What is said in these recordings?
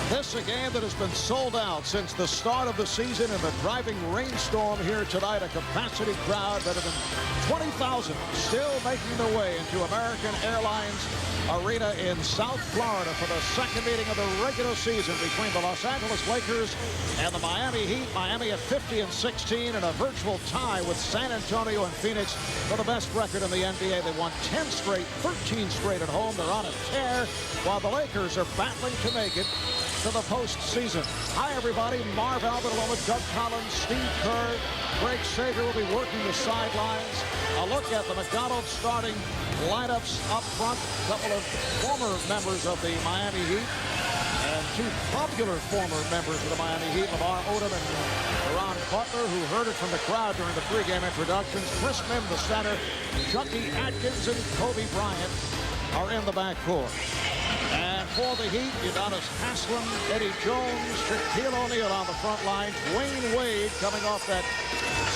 This a game that has been sold out since the start of the season in the driving rainstorm here tonight. A capacity crowd better than 20,000 still making their way into American Airlines Arena in South Florida for the second meeting of the regular season between the Los Angeles Lakers and the Miami Heat. Miami at 50-16 and a virtual tie with San Antonio and Phoenix for the best record in the NBA. They won 10 straight, 13 straight at home. They're on a tear while the Lakers are battling to make it to the postseason. Hi, everybody. Marv Albert along with Doug Collins, Steve Kerr, Greg Sager will be working the sidelines. A look at the McDonald's starting lineups up front. A couple of former members of the Miami Heat and two popular former members of the Miami Heat, Lamar Odom and Ron Butler, who heard it from the crowd during the pregame introductions. Chris Mim, the center, Chucky Atkins and Kobe Bryant are in the backcourt. And for the Heat, Udonis Haslem, Eddie Jones, Shaquille O'Neal on the front line. Dwyane Wade coming off that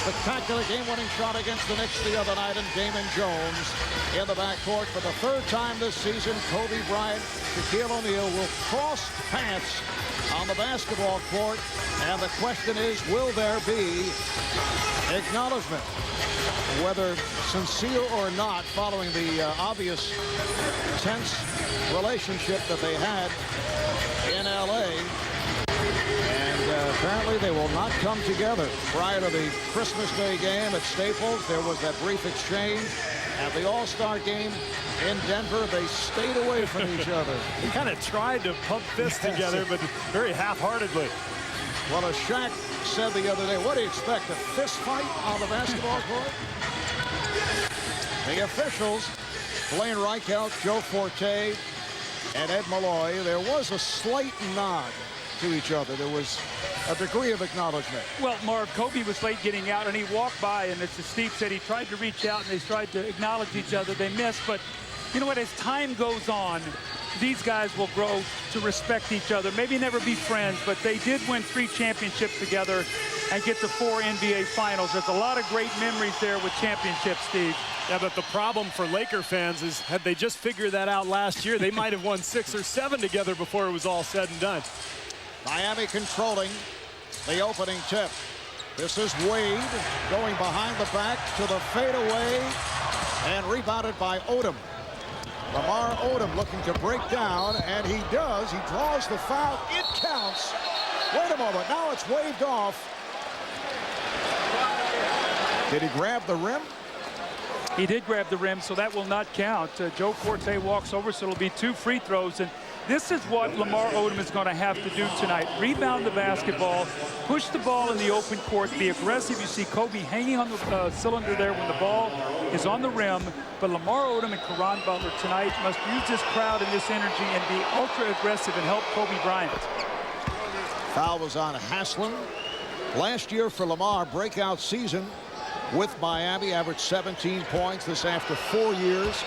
spectacular game-winning shot against the Knicks the other night, and Damon Jones in the backcourt. For the third time this season, Kobe Bryant, Shaquille O'Neal will cross paths on the basketball court. And the question is, will there be acknowledgement, whether sincere or not, following the obvious tense relationship that they had in LA. And apparently they will not come together. Prior to the Christmas Day game at Staples, there was that brief exchange. At the All-Star game in Denver, they stayed away from each other. They kind of tried to pump fists together, but very half-heartedly. Well, as Shaq said the other day, what do you expect, a fist fight on the basketball court? The officials, Blaine Reichelt, Joe Forte, and Ed Malloy, there was a slight nod to each other. There was a degree of acknowledgement. Well, Marv, Kobe was late getting out, and he walked by, and as Steve said, he tried to reach out, and they tried to acknowledge each other. They missed, but you know what? As time goes on, these guys will grow to respect each other. Maybe never be friends, but they did win 3 championships together and get to 4 NBA Finals. There's a lot of great memories there with championships, Steve. Yeah, but the problem for Laker fans is, had they just figured that out last year, they might have won 6 or 7 together before it was all said and done. Miami controlling the opening tip. This is Wade going behind the back to the fadeaway and rebounded by Odom. Lamar Odom looking to break down, and he does. He draws the foul. It counts. Wait a moment. Now it's waved off. Did he grab the rim? He did grab the rim, so that will not count. Joe Forte walks over, so it'll be 2 free throws. And this is what Lamar Odom is going to have to do tonight. Rebound the basketball, push the ball in the open court, be aggressive. You see Kobe hanging on the cylinder there when the ball is on the rim. But Lamar Odom and Caron Butler tonight must use this crowd and this energy and be ultra aggressive and help Kobe Bryant. Foul was on Haslem. Last year for Lamar, breakout season with Miami, averaged 17 points. This after 4 years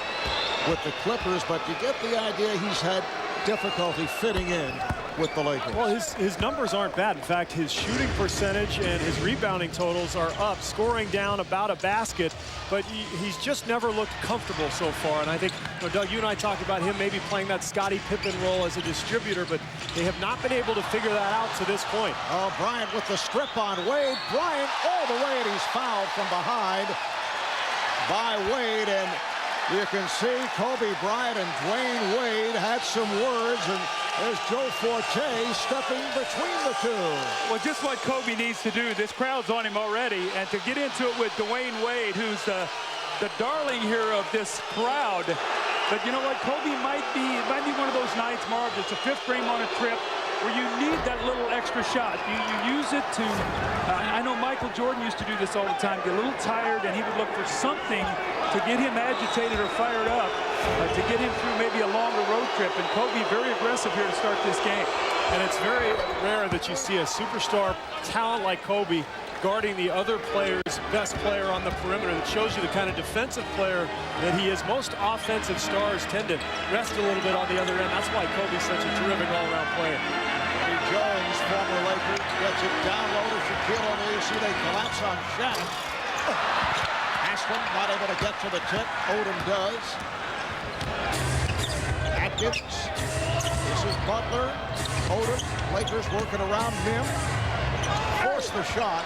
with the Clippers, but you get the idea he's had difficulty fitting in with the Lakers. Well, his numbers aren't bad. In fact, his shooting percentage and his rebounding totals are up, scoring down about a basket, but he's just never looked comfortable so far. And I think, you know, Doug, you and I talked about him maybe playing that Scottie Pippen role as a distributor, but they have not been able to figure that out to this point. Oh, Bryant with the strip on Wade. Bryant all the way, and he's fouled from behind by Wade. And you can see Kobe Bryant and Dwyane Wade had some words, and there's Joe Forte stepping between the two. Well, just what Kobe needs to do. This crowd's on him already, and to get into it with Dwyane Wade, who's the darling here of this crowd. But you know what? Kobe might be one of those nights, Marv. It's a 5th game on a trip where you need that little extra shot. You use it to, I know Michael Jordan used to do this all the time, get a little tired, and he would look for something to get him agitated or fired up, to get him through maybe a longer road trip. And Kobe very aggressive here to start this game. And it's very rare that you see a superstar talent like Kobe guarding the other player's best player on the perimeter. That shows you the kind of defensive player that he is. Most offensive stars tend to rest a little bit on the other end. That's why Kobe's such a terrific all-around player. Jones, former Laker, gets it down low to Shaquille O'Neal. See, they collapse on Shaq. Haslem not able to get to the tip. Odom does. Atkins. This is Butler. Odom. Lakers working around him. Force the shot.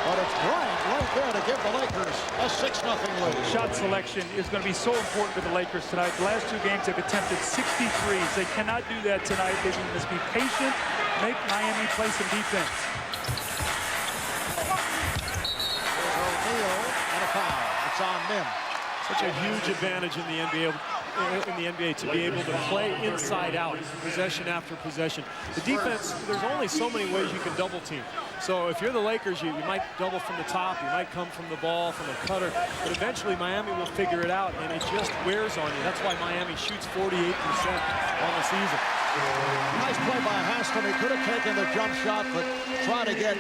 But it's Bryant right there to give the Lakers a 6-0 lead. Shot selection is going to be so important to the Lakers tonight. The last 2 games have attempted 63s. They cannot do that tonight. They must be patient, make Miami play some defense. There's O'Neal and a foul. It's on them. Such a huge advantage in the NBA to be able to play inside out, possession after possession. The defense, there's only so many ways you can double team. So if you're the Lakers, you might double from the top, you might come from the ball, from a cutter, but eventually Miami will figure it out, and it just wears on you. That's why Miami shoots 48% on the season. Nice play by Haslam. He could have taken the jump shot, but try to get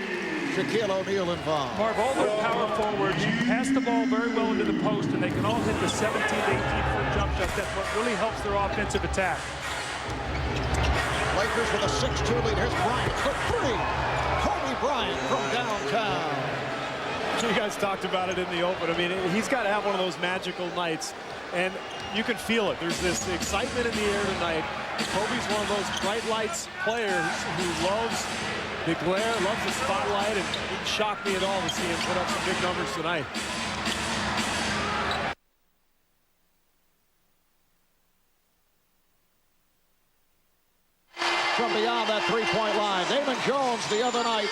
Shaquille O'Neal involved. Marv, all those power forwards pass the ball very well into the post, and they can all hit the 17th, 18th-foot jump shot. That's what really helps their offensive attack. Lakers with a 6-2 lead. Here's Bryant for 3. Kobe Bryant from downtown. You guys talked about it in the open. I mean, he's got to have one of those magical nights, and you can feel it. There's this excitement in the air tonight. Kobe's one of those bright lights players who loves the glare, loves the spotlight, and it didn't shock me at all to see him put up some big numbers tonight. From beyond that three-point line, Damon Jones the other night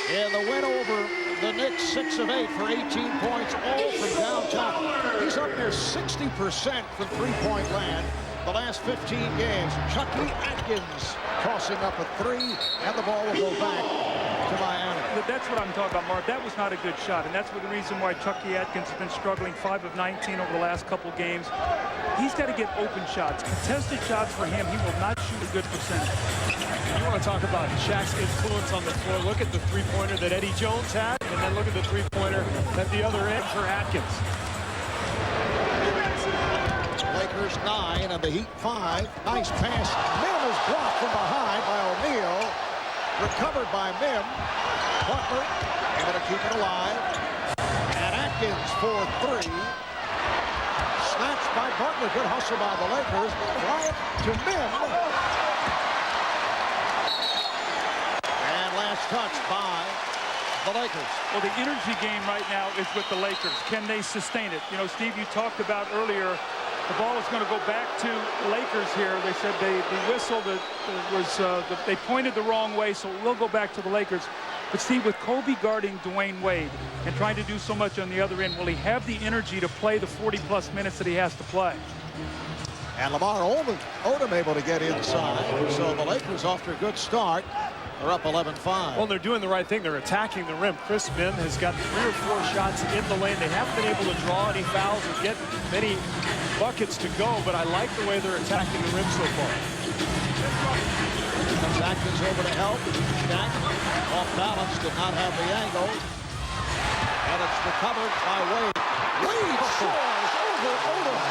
in the win over the Knicks, 6 of 8 for 18 points, all from downtown. He's up near 60% from three-point land the last 15 games. Chucky Atkins tossing up a 3, and the ball will go back to Miami. That's what I'm talking about, Mark. That was not a good shot, and that's the reason why Chucky Atkins has been struggling. 5 of 19 over the last couple games. He's got to get open shots. Contested shots for him, he will not shoot a good percentage. You want to talk about Shaq's influence on the floor. Look at the three-pointer that Eddie Jones had, and then look at the three-pointer at the other end for Atkins. Lakers 9 and the Heat 5. Nice pass. Mim is blocked from behind by O'Neal. Recovered by Mim. Butler able to keep it alive. And Atkins for 3. Snatched by Butler. Good hustle by the Lakers. Bryant to Mim. And last touch by the Lakers. Well, the energy game right now is with the Lakers. Can they sustain it? You know, Steve, you talked about earlier, the ball is going to go back to the Lakers here. They said the whistle they pointed the wrong way, so it will go back to the Lakers. But Steve, with Kobe guarding Dwyane Wade and trying to do so much on the other end, will he have the energy to play the 40-plus minutes that he has to play? And Lamar Odom able to get inside. So the Lakers off to a good start. They're up 11-5. Well, they're doing the right thing. They're attacking the rim. Chris Mim has got 3 or 4 shots in the lane. They haven't been able to draw any fouls or get many buckets to go, but I like the way they're attacking the rim so far. Atkins over to help. Shaq off balance, did not have the angle. And it's recovered by Wade. Wade scores over Odom.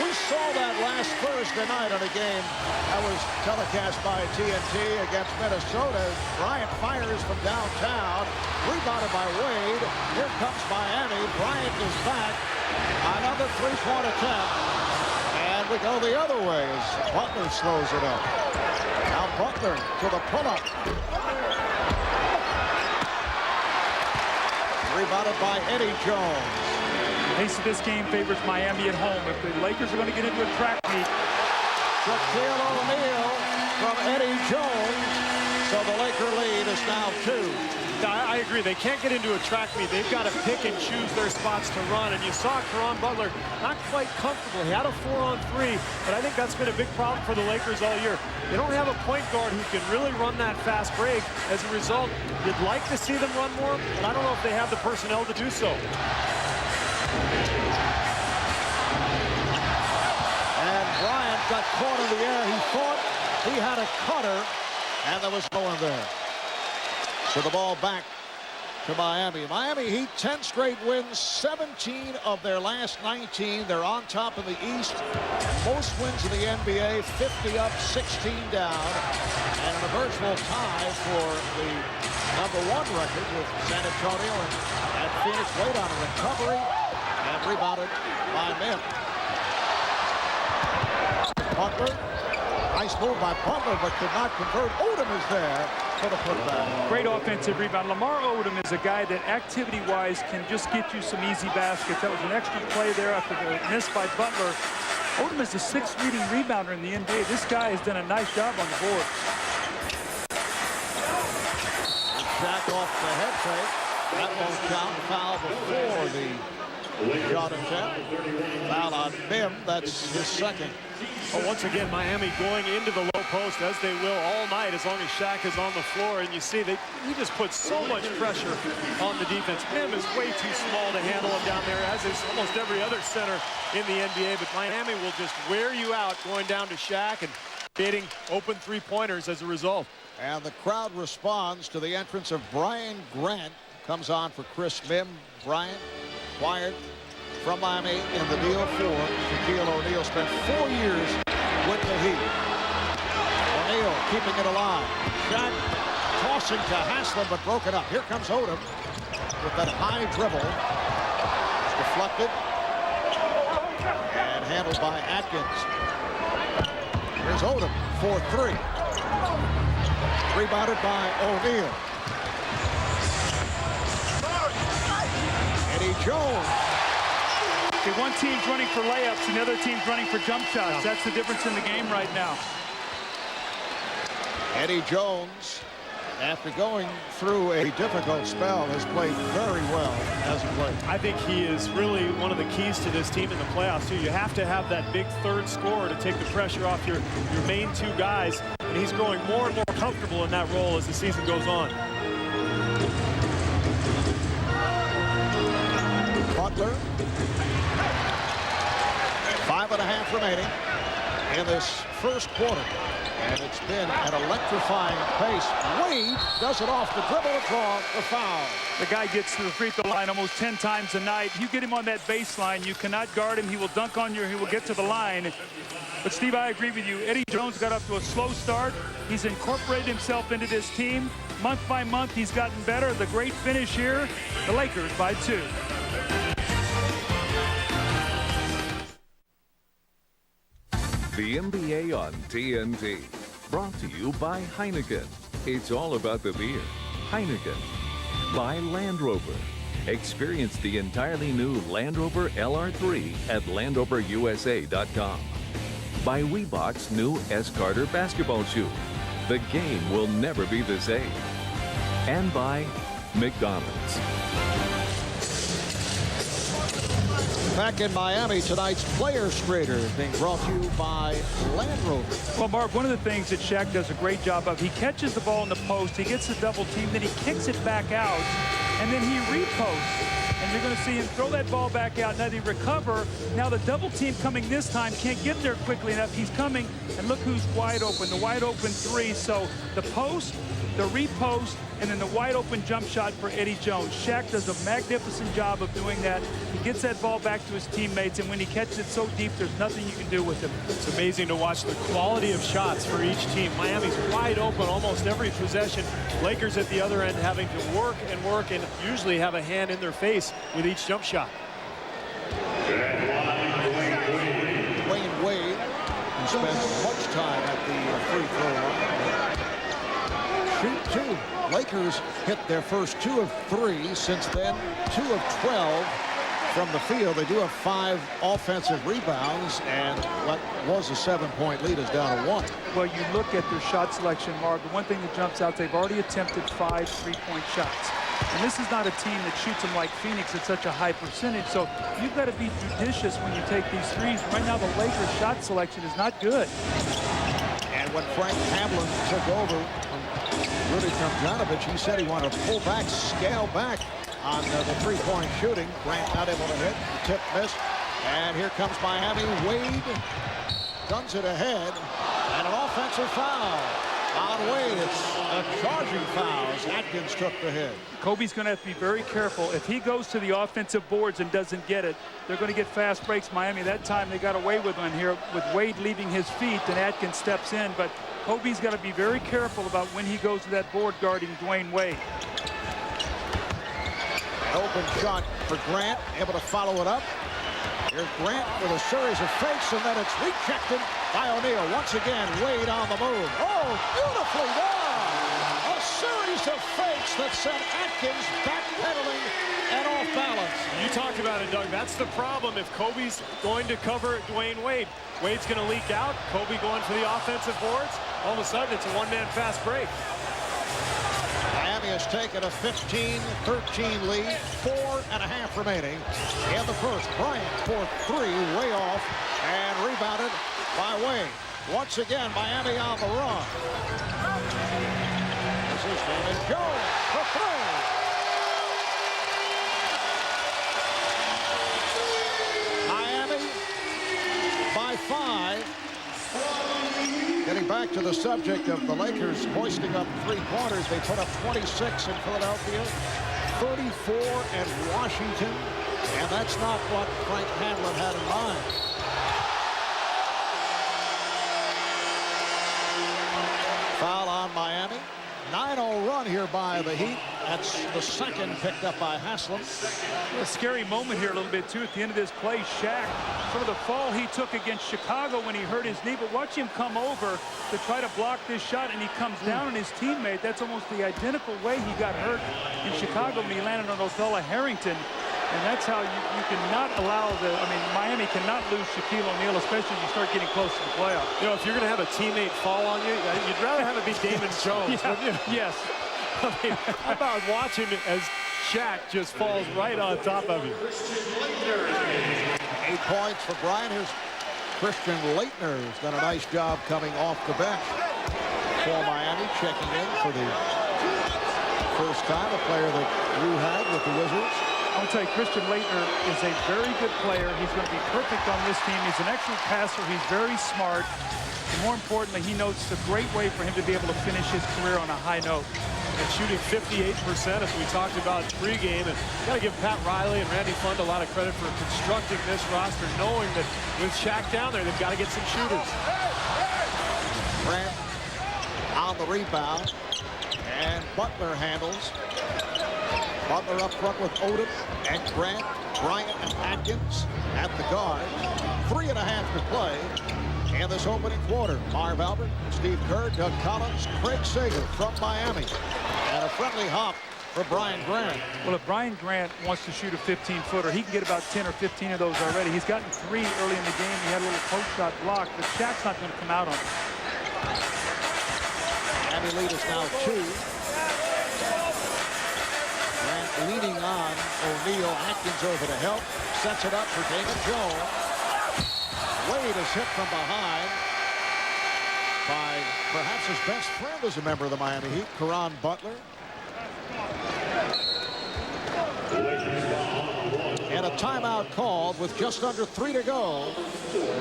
We saw that last Thursday night on a game that was telecast by TNT against Minnesota. Bryant fires from downtown. Rebounded by Wade. Here comes Miami. Bryant is back. Another three-point attempt. And we go the other way as Butler slows it up. Now Butler to the pull-up. Rebounded by Eddie Jones. The pace of this game favors Miami at home. If the Lakers are going to get into a track meet. Shaquille O'Neal from Eddie Jones. So the Laker lead is now 2. I agree. They can't get into a track meet. They've got to pick and choose their spots to run. And you saw Caron Butler not quite comfortable. He had a 4-on-3, but I think that's been a big problem for the Lakers all year. They don't have a point guard who can really run that fast break. As a result, you'd like to see them run more, but I don't know if they have the personnel to do so. And Bryant got caught in the air. He thought he had a cutter, and there was no one there. So the ball back to Miami. Miami Heat, 10 straight wins, 17 of their last 19. They're on top of the East. Most wins in the NBA, 50 up, 16 down. And a virtual tie for the #1 record with San Antonio and Phoenix. Wade on a recovery and rebounded by Mim. Butler. Nice move by Butler, but could not convert. Odom is there for the putback. Great offensive rebound. Lamar Odom is a guy that activity-wise can just get you some easy baskets. That was an extra play there after the miss by Butler. Odom is the 6th leading rebounder in the NBA. This guy has done a nice job on the board. Jack off the head fake. That won't count. Foul before the shot attempt. Foul on Mim. That's his second. Well, once again, Miami going into the low post, as they will all night, as long as Shaq is on the floor. And you see, he just put so much pressure on the defense. Mim is way too small to handle him down there, as is almost every other center in the NBA. But Miami will just wear you out going down to Shaq and getting open three-pointers as a result. And the crowd responds to the entrance of Brian Grant. Comes on for Chris Mim. Bryant, acquired from Miami in the deal for Shaquille O'Neal. Spent 4 years with the Heat. O'Neal keeping it alive. Shaq tossing to Haslem, but broken up. Here comes Odom with that high dribble. It's deflected and handled by Atkins. Here's Odom for 3. Rebounded by O'Neal. Eddie Jones. Okay, one team's running for layups and the other team's running for jump shots. That's the difference in the game right now. Eddie Jones, after going through a difficult spell, has played very well as a player. I think he is really one of the keys to this team in the playoffs, too. You have to have that big third scorer to take the pressure off your main 2 guys. And he's growing more and more comfortable in that role as the season goes on. Butler. 5.5 remaining in this first quarter. And it's been an electrifying pace. Wade does it off the dribble to draw the foul. The guy gets to the free throw line almost 10 times a night. You get him on that baseline, you cannot guard him. He will dunk on you, he will get to the line. But Steve, I agree with you. Eddie Jones got up to a slow start. He's incorporated himself into this team. Month by month, he's gotten better. The great finish here, the Lakers by 2. The NBA on TNT. Brought to you by Heineken. It's all about the beer. Heineken. By Land Rover. Experience the entirely new Land Rover LR3 at LandRoverUSA.com. By Reebok's new S. Carter basketball shoe. The game will never be the same. And by McDonald's. Back in Miami, tonight's Player Strader is being brought to you by Land Rover. Well, Mark, one of the things that Shaq does a great job of, he catches the ball in the post, he gets the double team, then he kicks it back out, and then he reposts. And you're going to see him throw that ball back out. Now they recover. Now the double team coming this time can't get there quickly enough. He's coming, and look who's wide open. The wide open 3. So the post, the repost, and then the wide open jump shot for Eddie Jones. Shaq does a magnificent job of doing that. He gets that ball back to his teammates, and when he catches it so deep, there's nothing you can do with him. It's amazing to watch the quality of shots for each team. Miami's wide open almost every possession. Lakers at the other end having to work and usually have a hand in their face with each jump shot. Dwyane Wade, who spends much time at the free throw line. Shoot 2. Lakers hit their first 2 of 3. Since then, 2 of 12 from the field. They do have 5 offensive rebounds, and what was a 7-point lead is down to 1. Well, you look at their shot selection, Mark. The one thing that jumps out, they've already attempted 5 3-point shots. And this is not a team that shoots them like Phoenix at such a high percentage. So you've got to be judicious when you take these threes. Right now, the Lakers' shot selection is not good. And when Frank Hamlin took over from Rudy Tomjanovich, he said he wanted to pull back, scale back on the 3-point shooting. Grant not able to hit. The tip missed. And here comes Miami. Wade guns it ahead. And an offensive foul on Wade. It's a charging foul as Atkins took the hit. Kobe's going to have to be very careful. If he goes to the offensive boards and doesn't get it, they're going to get fast breaks. Miami, that time they got away with one here with Wade leaving his feet, and Atkins steps in. But Kobe's got to be very careful about when he goes to that board guarding Dwyane Wade. Open shot for Grant, able to follow it up. Here's Grant with a series of fakes, and then it's rejected by O'Neal. Once again, Wade on the move. Oh, beautifully done! A series of fakes that sent Atkins backpedaling and off balance. You talked about it, Doug. That's the problem if Kobe's going to cover Dwyane Wade. Wade's going to leak out. Kobe going for the offensive boards. All of a sudden, it's a one-man fast break. Miami has taken a 15-13 lead, 4.5 remaining in the first. Bryant for three, way off, and rebounded by Wade. Once again, Miami on the run. This is Damon Jones for three. Miami by 5. Getting back to the subject of the Lakers hoisting up three-pointers, they put up 26 in Philadelphia, 34 in Washington, and that's not what Frank Hamlin had in mind. Foul on Miami. 9-0 run here by the Heat. That's the second picked up by Haslam. A scary moment here a little bit, too, at the end of this play. Shaq, some of the fall he took against Chicago when he hurt his knee, but watch him come over to try to block this shot, and he comes down on his teammate. That's almost the identical way he got hurt in Chicago when he landed on Othella Harrington. And that's how you cannot allow Miami cannot lose Shaquille O'Neal, especially as you start getting close to the playoffs. You know, if you're going to have a teammate fall on you, you'd rather have it be Damon Jones, wouldn't you? Yes. I mean, how about watching as Shaq just falls right on top of you? 8 points for Bryant. Here's Christian Laettner, who's done a nice job coming off the bench for Miami, checking in for the first time, a player that Lou had with the Wizards. I'll tell you, Christian Laettner is a very good player. He's going to be perfect on this team. He's an excellent passer. He's very smart. And more importantly, he knows it's a great way for him to be able to finish his career on a high note. And shooting 58%, as we talked about pregame. And got to give Pat Riley and Randy Fund a lot of credit for constructing this roster, knowing that with Shaq down there, they've got to get some shooters. Grant on the rebound, and Butler handles. Butler up front with Odom and Grant, Bryant and Atkins at the guard. 3.5 to play in this opening quarter. Marv Albert, Steve Kerr, Doug Collins, Craig Sager from Miami. And a friendly hop for Brian Grant. Well, if Brian Grant wants to shoot a 15-footer, he can get about 10 or 15 of those already. He's gotten 3 early in the game. He had a little post shot block, but Shaq's not going to come out on him. Miami lead is now 2. Leaning on O'Neal. Atkins over to help. Sets it up for Damon Jones. Wade is hit from behind by perhaps his best friend as a member of the Miami Heat, Caron Butler. And a timeout called with just under 3 to go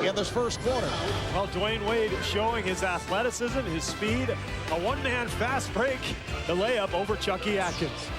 in this first quarter. Well, Dwyane Wade showing his athleticism, his speed, a one-man fast break, the layup over Chucky Atkins.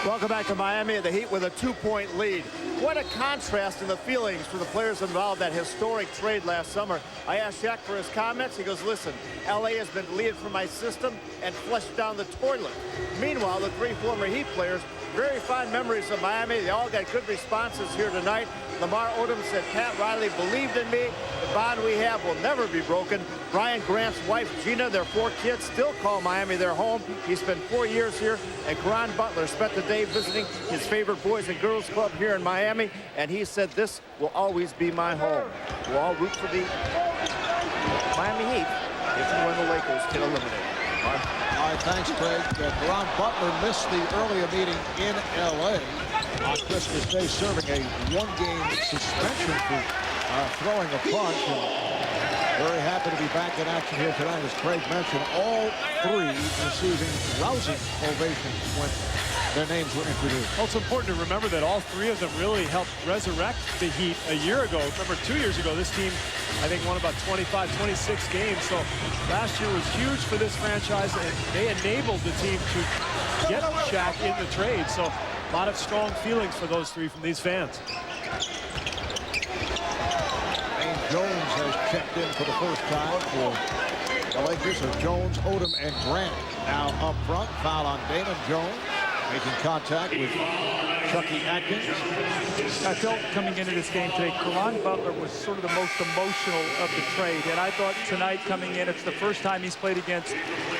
Welcome back to Miami. The Heat with a 2-point lead. What a contrast in the feelings for the players involved in that historic trade last summer. I asked Shaq for his comments. He goes, listen, LA has been deleted from my system and flushed down the toilet. Meanwhile, the 3 former Heat players, very fond memories of Miami. They all got good responses here tonight. Lamar Odom said, Pat Riley believed in me. The bond we have will never be broken. Brian Grant's wife, Gina, their 4 kids, still call Miami their home. He spent 4 years here. And Caron Butler spent the day visiting his favorite Boys and Girls Club here in Miami. And he said, this will always be my home. We'll all root for the Miami Heat if and when the Lakers get eliminated. All right, thanks, Craig. Caron Butler missed the earlier meeting in L.A. on Christmas Day, serving a 1-game suspension for throwing a punch. And very happy to be back in action here tonight. As Craig mentioned, all 3 receiving rousing ovations when their names were introduced. Well, it's important to remember that all 3 of them really helped resurrect the Heat a year ago. Remember, 2 years ago, this team, I think, won about 25, 26 games. So last year was huge for this franchise, and they enabled the team to get Shaq in the trade. So a lot of strong feelings for those 3 from these fans. Jones has checked in for the first time for the Lakers. So Jones, Odom, and Grant now up front. Foul on Damon Jones, making contact with Chucky Atkins. I felt coming into this game today, Caron Butler was sort of the most emotional of the trade. And I thought tonight coming in, it's the first time he's played against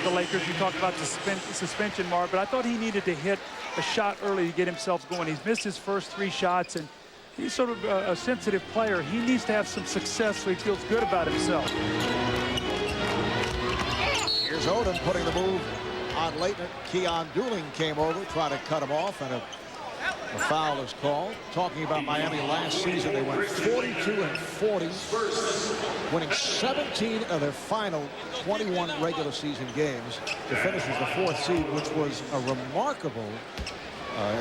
the Lakers. You talked about the suspension, Mark, but I thought he needed to hit a shot early to get himself going. He's missed his first 3 shots, and he's sort of a sensitive player. He needs to have some success so he feels good about himself. Here's Odom putting the move on Leighton. Keon Dooling came over, tried to cut him off, and a foul is called. Talking about Miami last season, they went 42-40, winning 17 of their final 21 regular season games to finish as the 4th seed, which was a remarkable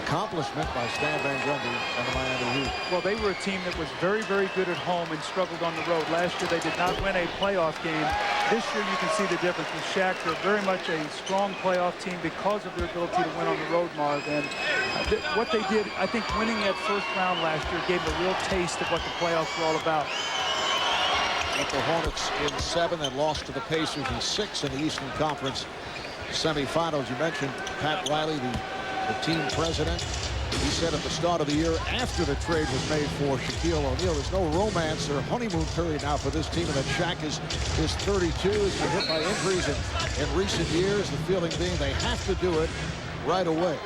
accomplishment by Stan Van Gundy and the Miami Heat. Well, they were a team that was very, very good at home and struggled on the road. Last year, they did not win a playoff game. This year, you can see the difference with Shaq. They're very much a strong playoff team because of their ability to win on the road, Marv. And what they did, I think winning that first round last year gave them a real taste of what the playoffs were all about. Beat the Hornets in 7 and lost to the Pacers in 6 in the Eastern Conference semifinals. You mentioned Pat Riley, the team president. He said at the start of the year, after the trade was made for Shaquille O'Neal, there's no romance or honeymoon period now for this team, and that Shaq is 32. He's been hit by injuries in recent years. The feeling being they have to do it right away.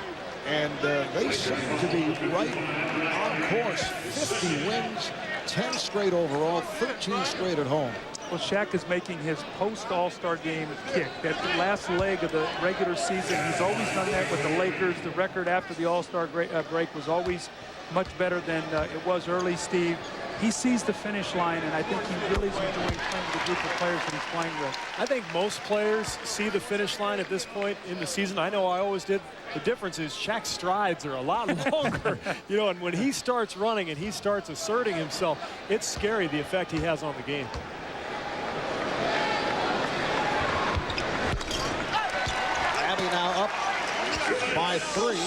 And they seem to be right on course. 50 wins, 10 straight overall, 13 straight at home. Well, Shaq is making his post-All-Star game kick. That last leg of the regular season, he's always done that with the Lakers. The record after the All-Star break was always much better than it was early, Steve. He sees the finish line, and I think he really is enjoying playing with the group of players that he's playing with. I think most players see the finish line at this point in the season. I know I always did. The difference is Shaq's strides are a lot longer, you know, and when he starts running and he starts asserting himself, it's scary the effect he has on the game. Now up by 3.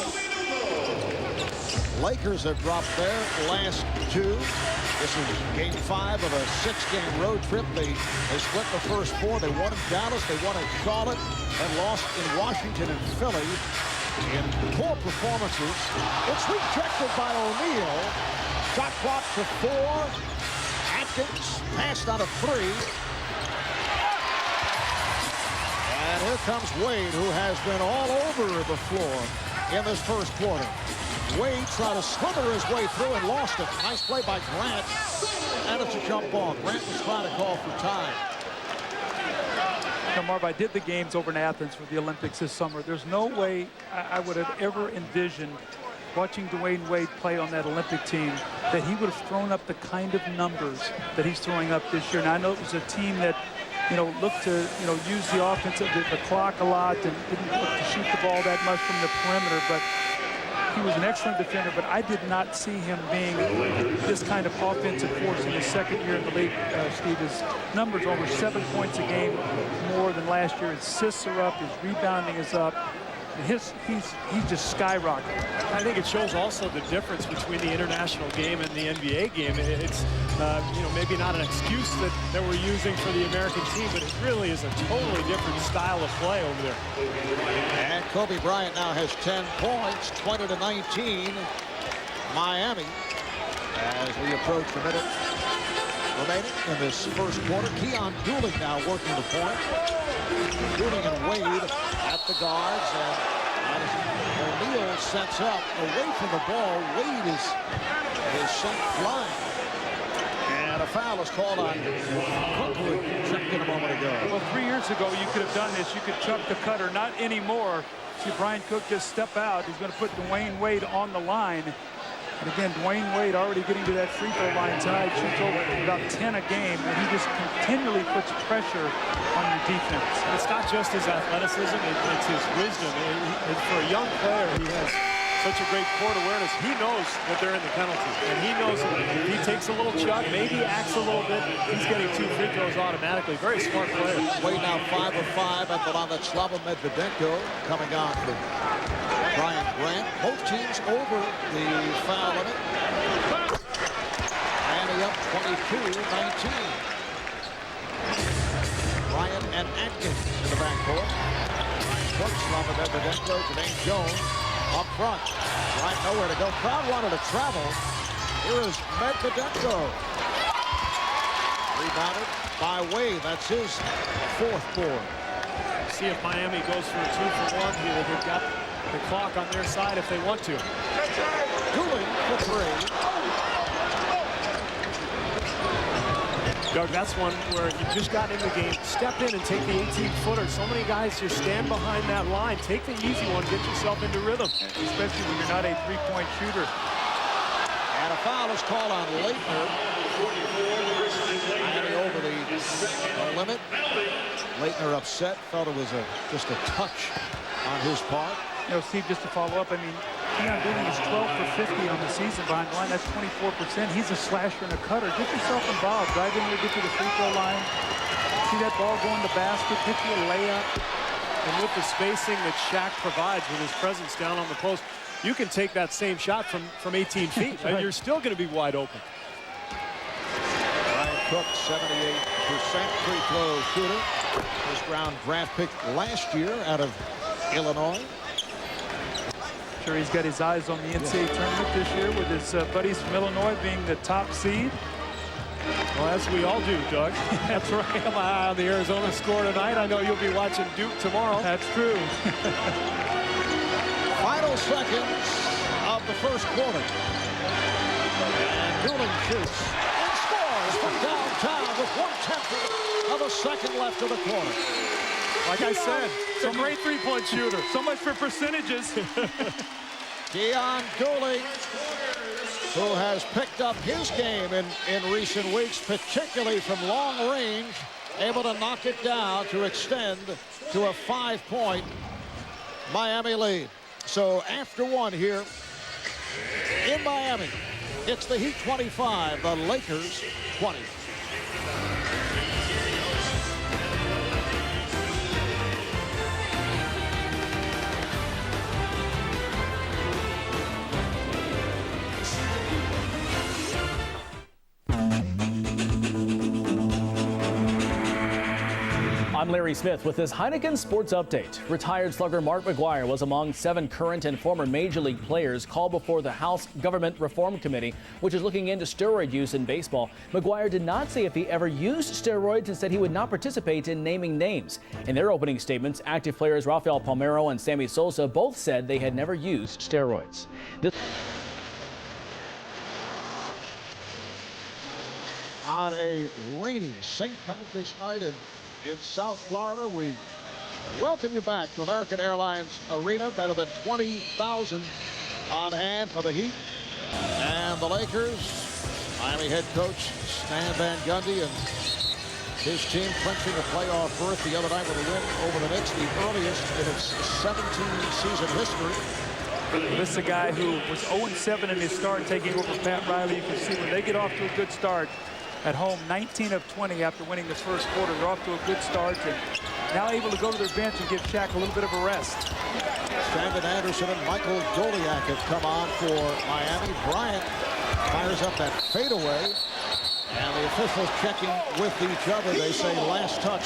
Lakers have dropped their last 2. This is game 5 of a 6-game road trip. They split the first 4. They won in Dallas, they won in Charlotte, and lost in Washington and Philly in poor performances. It's rejected by O'Neal. Shot clock to 4. Atkins passed out of 3. And here comes Wade, who has been all over the floor in this first quarter. Wade tried to slither his way through and lost it. Nice play by Grant. And it's a jump ball. Grant was trying to call for time. Now, Marv, I did the games over in Athens for the Olympics this summer. There's no way I would have ever envisioned watching Dwyane Wade play on that Olympic team that he would have thrown up the kind of numbers that he's throwing up this year. Now, I know it was a team that, you know, looked to, you know, use the offense, the clock a lot, and didn't look to shoot the ball that much from the perimeter, but he was an excellent defender. But I did not see him being this kind of offensive force in his second year in the league, Steve. His numbers over 7 points a game more than last year. His assists are up, his rebounding is up. He's just skyrocketing. I think it shows also the difference between the international game and the NBA game. It's you know, maybe not an excuse that we're using for the American team, but it really is a totally different style of play over there. And Kobe Bryant now has 10 points, 20-19, Miami, as we approach the minute remaining in this first quarter. Keon Dooling now working the point. Dooling and Wade at the guards, and as O'Neal sets up away from the ball, Wade is sent flying. And a foul is called on Cook, who checked in a moment ago. Well, 3 years ago, you could have done this. You could chuck the cutter. Not anymore. See Brian Cook just step out. He's going to put Dwyane Wade on the line. And again, Dwyane Wade already getting to that free throw line tonight. Shoots over about 10 a game, and he just continually puts pressure on your defense. It's not just his athleticism, it's his wisdom. For a young player, he has such a great court awareness. He knows that they're in the penalty, and he knows that if he takes a little chuck, maybe acts a little bit, he's getting 2 free throws automatically. Very smart player. Wade now 5 of 5 at the line. That's Slava Medvedenko coming on for Brian Grant. Both teams over the foul limit. Miami up 22-19. Bryant and Atkins in the backcourt. Slava Medvedenko, Jermaine Jones up front. Right, nowhere to go. Crowd wanted to travel. Here is Medvedenko. Rebounded by Wade. That's his 4th board. See if Miami goes for a 2-for-1 here. They've got the clock on their side if they want to. Dooling for 3. Doug, that's one where you just got in the game. Step in and take the 18-footer. So many guys just stand behind that line. Take the easy one. Get yourself into rhythm. Especially when you're not a three-point shooter. And a foul is called on Leitner. Miami over the limit. Leitner upset. Felt it was just a touch on his part. You know, Steve, just to follow up, I mean, Dwyane Wade is 12 for 50 on the season behind the line. That's 24%. He's a slasher and a cutter. Get yourself involved. Drive in there, get to the free throw line. See that ball go in the basket, pick you a layup. And with the spacing that Shaq provides with his presence down on the post, you can take that same shot from 18 feet, and you're still going to be wide open. Brian Cook, 78% free throw shooter. First round draft pick last year out of Illinois. Sure, he's got his eyes on the NCAA tournament this year with his buddies from Illinois being the top seed. Well, as we all do, Doug. That's right. Come on, the Arizona score tonight. I know you'll be watching Duke tomorrow. That's true. Final seconds of the first quarter. And Dooling shoots and scores from downtown with 1/10 of a second left of the quarter. Like I said, it's a great three-point shooter. So much for percentages. Dwyane Dooling, who has picked up his game in recent weeks, particularly from long range, able to knock it down to extend to a 5-point Miami lead. So after one here in Miami, it's the Heat 25, the Lakers 20. I'm Larry Smith with this Heineken Sports Update. Retired slugger Mark McGwire was among 7 current and former Major League players called before the House Government Reform Committee, which is looking into steroid use in baseball. McGwire did not say if he ever used steroids and said he would not participate in naming names. In their opening statements, active players Rafael Palmeiro and Sammy Sosa both said they had never used steroids. On a rainy St. Patrick's night in South Florida, we welcome you back to American Airlines Arena. Better than 20,000 on hand for the Heat and the Lakers. Miami head coach Stan Van Gundy and his team clinching a playoff berth the other night with a win over the Knicks, the earliest in its 17-season history. This is a guy who was 0-7 in his start, taking over Pat Riley. You can see when they get off to a good start at home, 19 of 20 after winning the first quarter. They're off to a good start and now able to go to their bench and give Shaq a little bit of a rest. Brandon Anderson and Michael Goliak have come on for Miami. Bryant fires up that fadeaway, and the officials checking with each other. They say last touch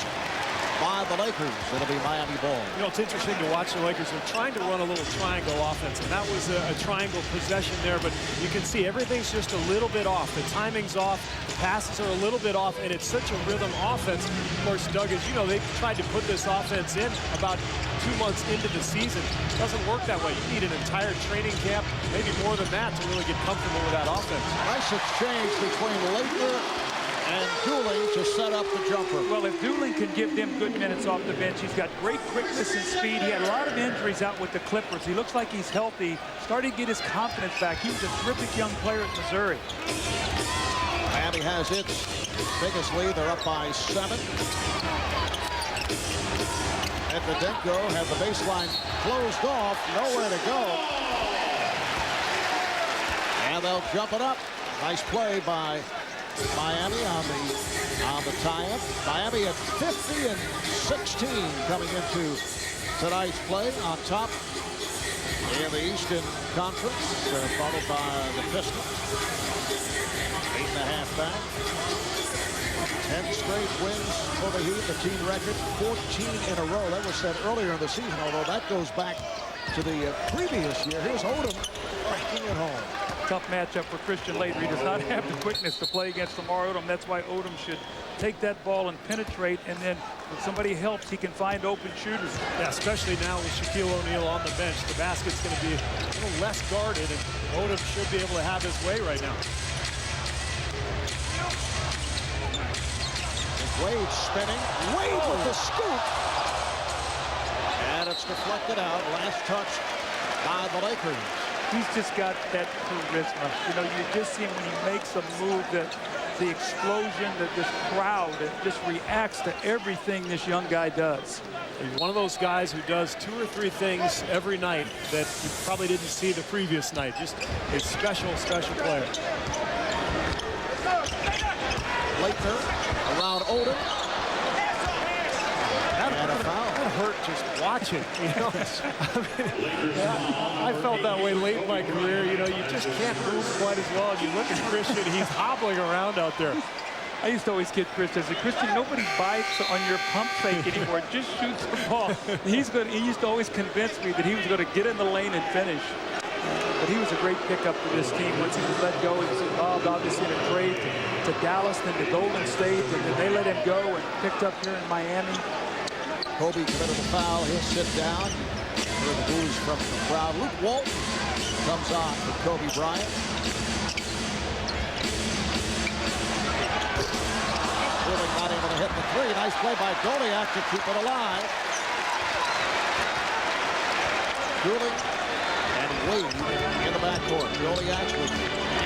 by the Lakers. It'll be Miami ball. You know, it's interesting to watch the Lakers. They're trying to run a little triangle offense, and that was a triangle possession there, but you can see everything's just a little bit off. The timing's off, the passes are a little bit off, and it's such a rhythm offense. Of course, Doug, as you know, they tried to put this offense in about 2 months into the season. It doesn't work that way. You need an entire training camp, maybe more than that, to really get comfortable with that offense. Nice exchange between Leitner and Dooling to set up the jumper. Well, if Dooling can give them good minutes off the bench, he's got great quickness and speed. He had a lot of injuries out with the Clippers. He looks like he's healthy, starting to get his confidence back. He was a terrific young player at Missouri. Miami has its biggest lead. They're up by 7. Medvedenko had the baseline closed off, nowhere to go. And they'll jump it up. Nice play by Miami on the tie-up. Miami at 50 and 16 coming into tonight's play on top in the Eastern Conference. They're followed by the Pistons. 8.5 back. 10 straight wins for the Heat. The team record 14 in a row. That was said earlier in the season, although that goes back to the previous year. Here's Odom striking it home. Tough matchup for Christian Laettner. He does not have the quickness to play against Lamar Odom. That's why Odom should take that ball and penetrate, and then when somebody helps, he can find open shooters. Yeah, especially now with Shaquille O'Neal on the bench. The basket's going to be a little less guarded, and Odom should be able to have his way right now. Wade spinning. Wade with the scoop. And it's deflected out. Last touch by the Lakers. He's just got that charisma. You know, you just see him when he makes a move, that the explosion, that this crowd that just reacts to everything this young guy does. He's one of those guys who does 2 or 3 things every night that you probably didn't see the previous night. Just a special, special player. Laettner around Odom. And a foul. That hurt just watching. You know, I felt that way late in my career. You know, you just can't move quite as well. You look at Christian, he's hobbling around out there. I used to always kid Christian. I said, Christian, nobody bites on your pump fake anymore. Just shoots the ball. He used to always convince me that he was going to get in the lane and finish. But he was a great pickup for this team. Once he was let go, he was involved obviously in a trade to Dallas, then to Golden State, and then they let him go and picked up here in Miami. Kobe committed a foul. He'll sit down. Hear the boos from the crowd. Luke Walton comes on for Kobe Bryant. Really not able to hit the three. Nice play by Goliak to keep it alive. Dooley and Wade in the backcourt. Goliak with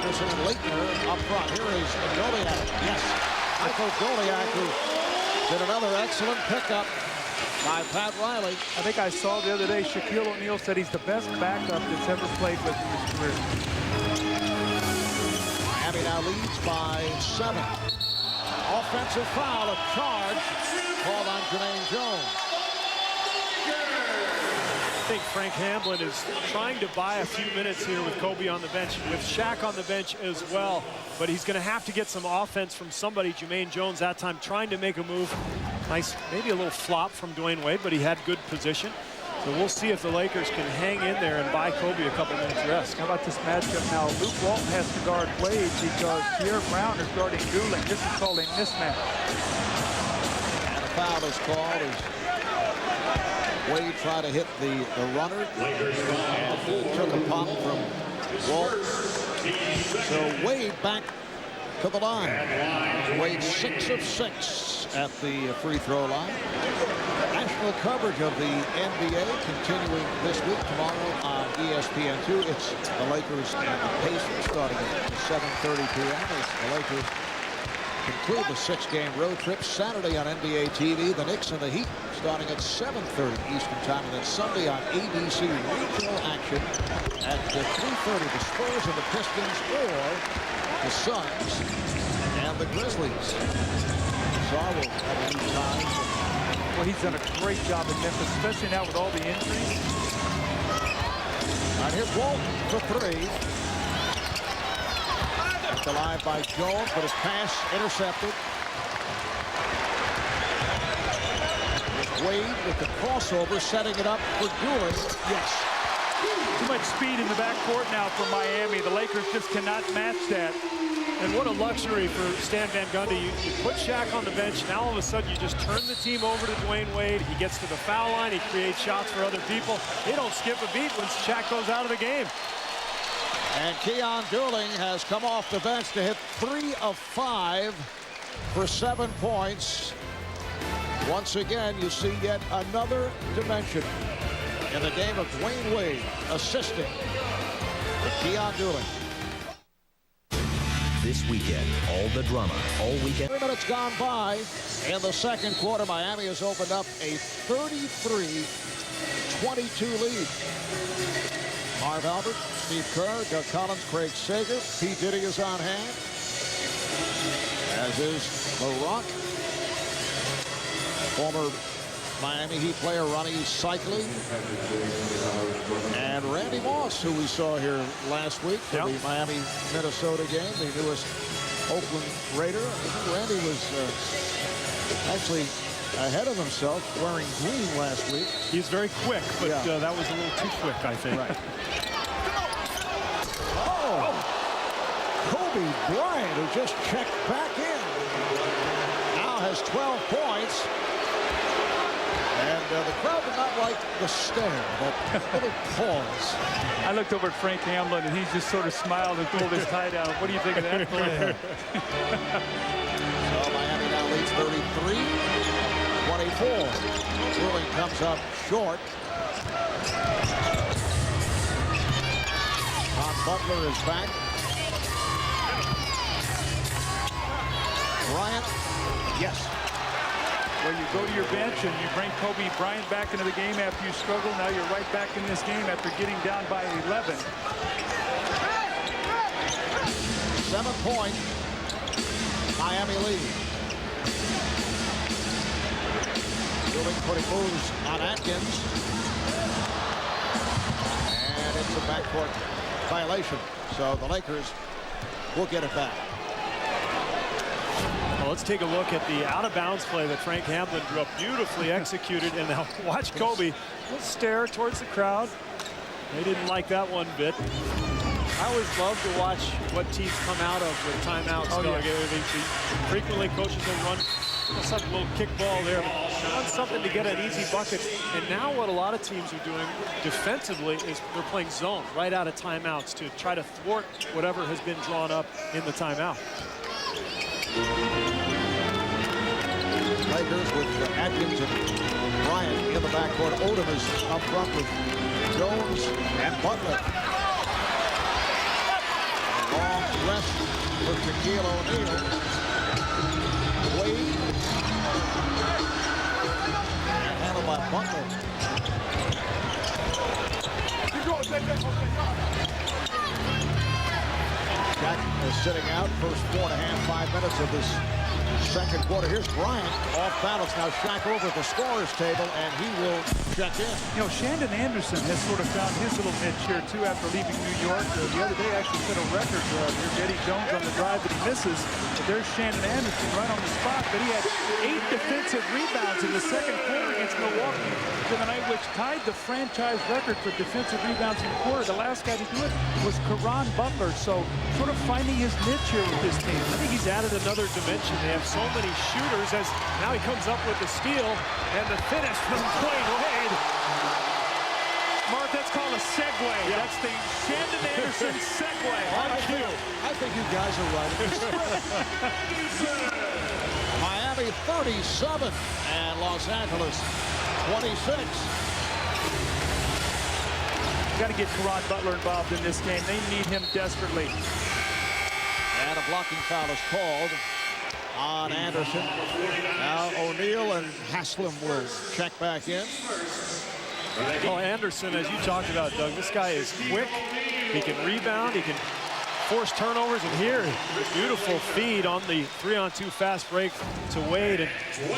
Anderson and Laettner up front. Here is Goliak. Yes, Michael Goliak, who did another excellent pickup by Pat Riley. I think I saw the other day Shaquille O'Neal said he's the best backup that's ever played with in his career. Miami now leads by 7. Offensive foul, a charge called on Jermaine Jones. I think Frank Hamblin is trying to buy a few minutes here with Kobe on the bench, with Shaq on the bench as well. But he's going to have to get some offense from somebody. Jermaine Jones that time trying to make a move. Nice, maybe a little flop from Dwyane Wade, but he had good position. So we'll see if the Lakers can hang in there and buy Kobe a couple minutes rest. How about this matchup now? Luke Walton has to guard Wade because Pierre Brown is guarding Dooling. This is called a mismatch. And a foul is called as Wade tried to hit the runner and took a pop from Walton. So Wade back to the line. Wade 6 of 6 at the free throw line. National coverage of the NBA continuing this week. Tomorrow on ESPN2. It's the Lakers and the Pacers starting at 7:30 p.m. as the Lakers conclude the 6-game road trip. Saturday on NBA TV, the Knicks and the Heat starting at 7:30 Eastern Time. And then Sunday on ABC, regional action at 3:30. The Spurs and the Pistons, or the Suns and the Grizzlies. So I will have a new time. Well, he's done a great job in Memphis, especially now with all the injuries. And here's Walton for 3. Kept alive by Jones, but his pass intercepted. Wade with the crossover, setting it up for Dooley. Yes. Too much speed in the backcourt now for Miami. The Lakers just cannot match that. And what a luxury for Stan Van Gundy. You put Shaq on the bench, now all of a sudden you just turn the team over to Dwyane Wade. He gets to the foul line, he creates shots for other people. They don't skip a beat when Shaq goes out of the game. And Keon Dooling has come off the bench to hit 3 of 5 for 7 points. Once again, you see yet another dimension in the game of Dwyane Wade assisting with Keon Dooling. This weekend, all the drama, all weekend. 3 minutes gone by in the second quarter. Miami has opened up a 33-22 lead. Marv Albert, Steve Kerr, Doug Collins, Craig Sager, P. Diddy is on hand, as is The Rock. Former Miami Heat player Ronnie Cycling, and Randy Moss, who we saw here last week for the Miami-Minnesota game, the newest Oakland Raider. I think Randy was actually ahead of himself, wearing green last week. He's very quick, but that was a little too quick, I think. Right. Oh, Kobe Bryant, who just checked back in, now has 12 points. And the crowd did not like the stare, that little pause. I looked over at Frank Hamlin, and he just sort of smiled and pulled his tie down. What do you think of that play? So Miami now leads 33-24. Sterling comes up short. Butler is back. Bryant, yes. Well, you go to your bench and you bring Kobe Bryant back into the game after you struggle. Now you're right back in this game after getting down by 11. 7-point Miami lead. Sterling putting moves on Atkins. And it's a backcourt violation. So the Lakers will get it back. Well, let's take a look at the out-of-bounds play that Frank Hamlin drew up, beautifully executed. And now watch Kobe. Let's stare towards the crowd. They didn't like that one bit. I always love to watch what teams come out of with timeouts. Oh, yeah. Frequently, coaches will run some little kickball there, run something to get an easy bucket. And now what a lot of teams are doing defensively is they're playing zone right out of timeouts to try to thwart whatever has been drawn up in the timeout. Lakers with Atkins and Bryant in the backcourt. Odom is up front with Jones and Butler. A long rest for Shaquille O'Neal. Wade. And handled by Butler. Jack is sitting out first 4.5 minutes of this second quarter. Here's Bryant off balance. Now Shaq over at the scorer's table, and he will check in. You know, Shandon Anderson has sort of found his little niche here, too, after leaving New York. The other day actually set a record. Here's Eddie Jones on the drive that he misses. But there's Shandon Anderson right on the spot. But he had 8 defensive rebounds in the second quarter against Milwaukee tonight, which tied the franchise record for defensive rebounds in the quarter. The last guy to do it was Caron Butler. So sort of finding his niche here with this team. I think he's added another dimension. They have so many shooters as now he comes up with the steal and the finish from Dwyane Wade. Mark, that's called a segue. Yeah. That's the Shandon Anderson segue. I think you guys are right. Miami 37 and Los Angeles 26. Got to get Caron Butler involved in this game. They need him desperately. And a blocking foul is called on Anderson. Now O'Neal and Haslam will check back in. Oh, Anderson, as you talked about, Doug, this guy is quick. He can rebound. He can force turnovers. And here, beautiful feed on the 3-on-2 fast break to Wade. And,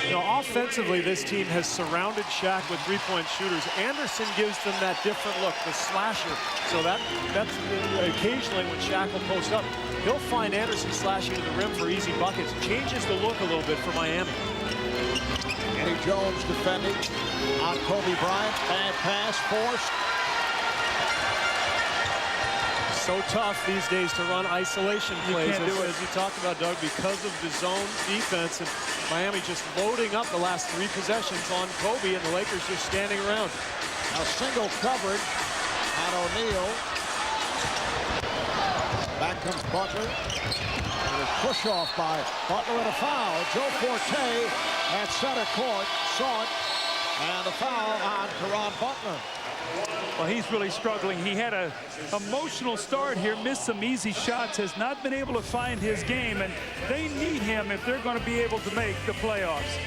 you know, offensively, this team has surrounded Shaq with three-point shooters. Anderson gives them that different look, the slasher. So that's occasionally when Shaq will post up, he'll find Anderson slashing to the rim for easy buckets. Changes the look a little bit for Miami. Eddie Jones defending on Kobe Bryant. Bad pass forced. So tough these days to run isolation plays, as you talked about, Doug, because of the zone defense. And Miami just loading up the last 3 possessions on Kobe, and the Lakers just standing around. Now single coverage on O'Neal. Back comes Butler. Push off by Butler and a foul. Joe Forte at center court saw it, and a foul on Caron Butler. Well, he's really struggling. He had an emotional start here, missed some easy shots, has not been able to find his game, and they need him if they're going to be able to make the playoffs.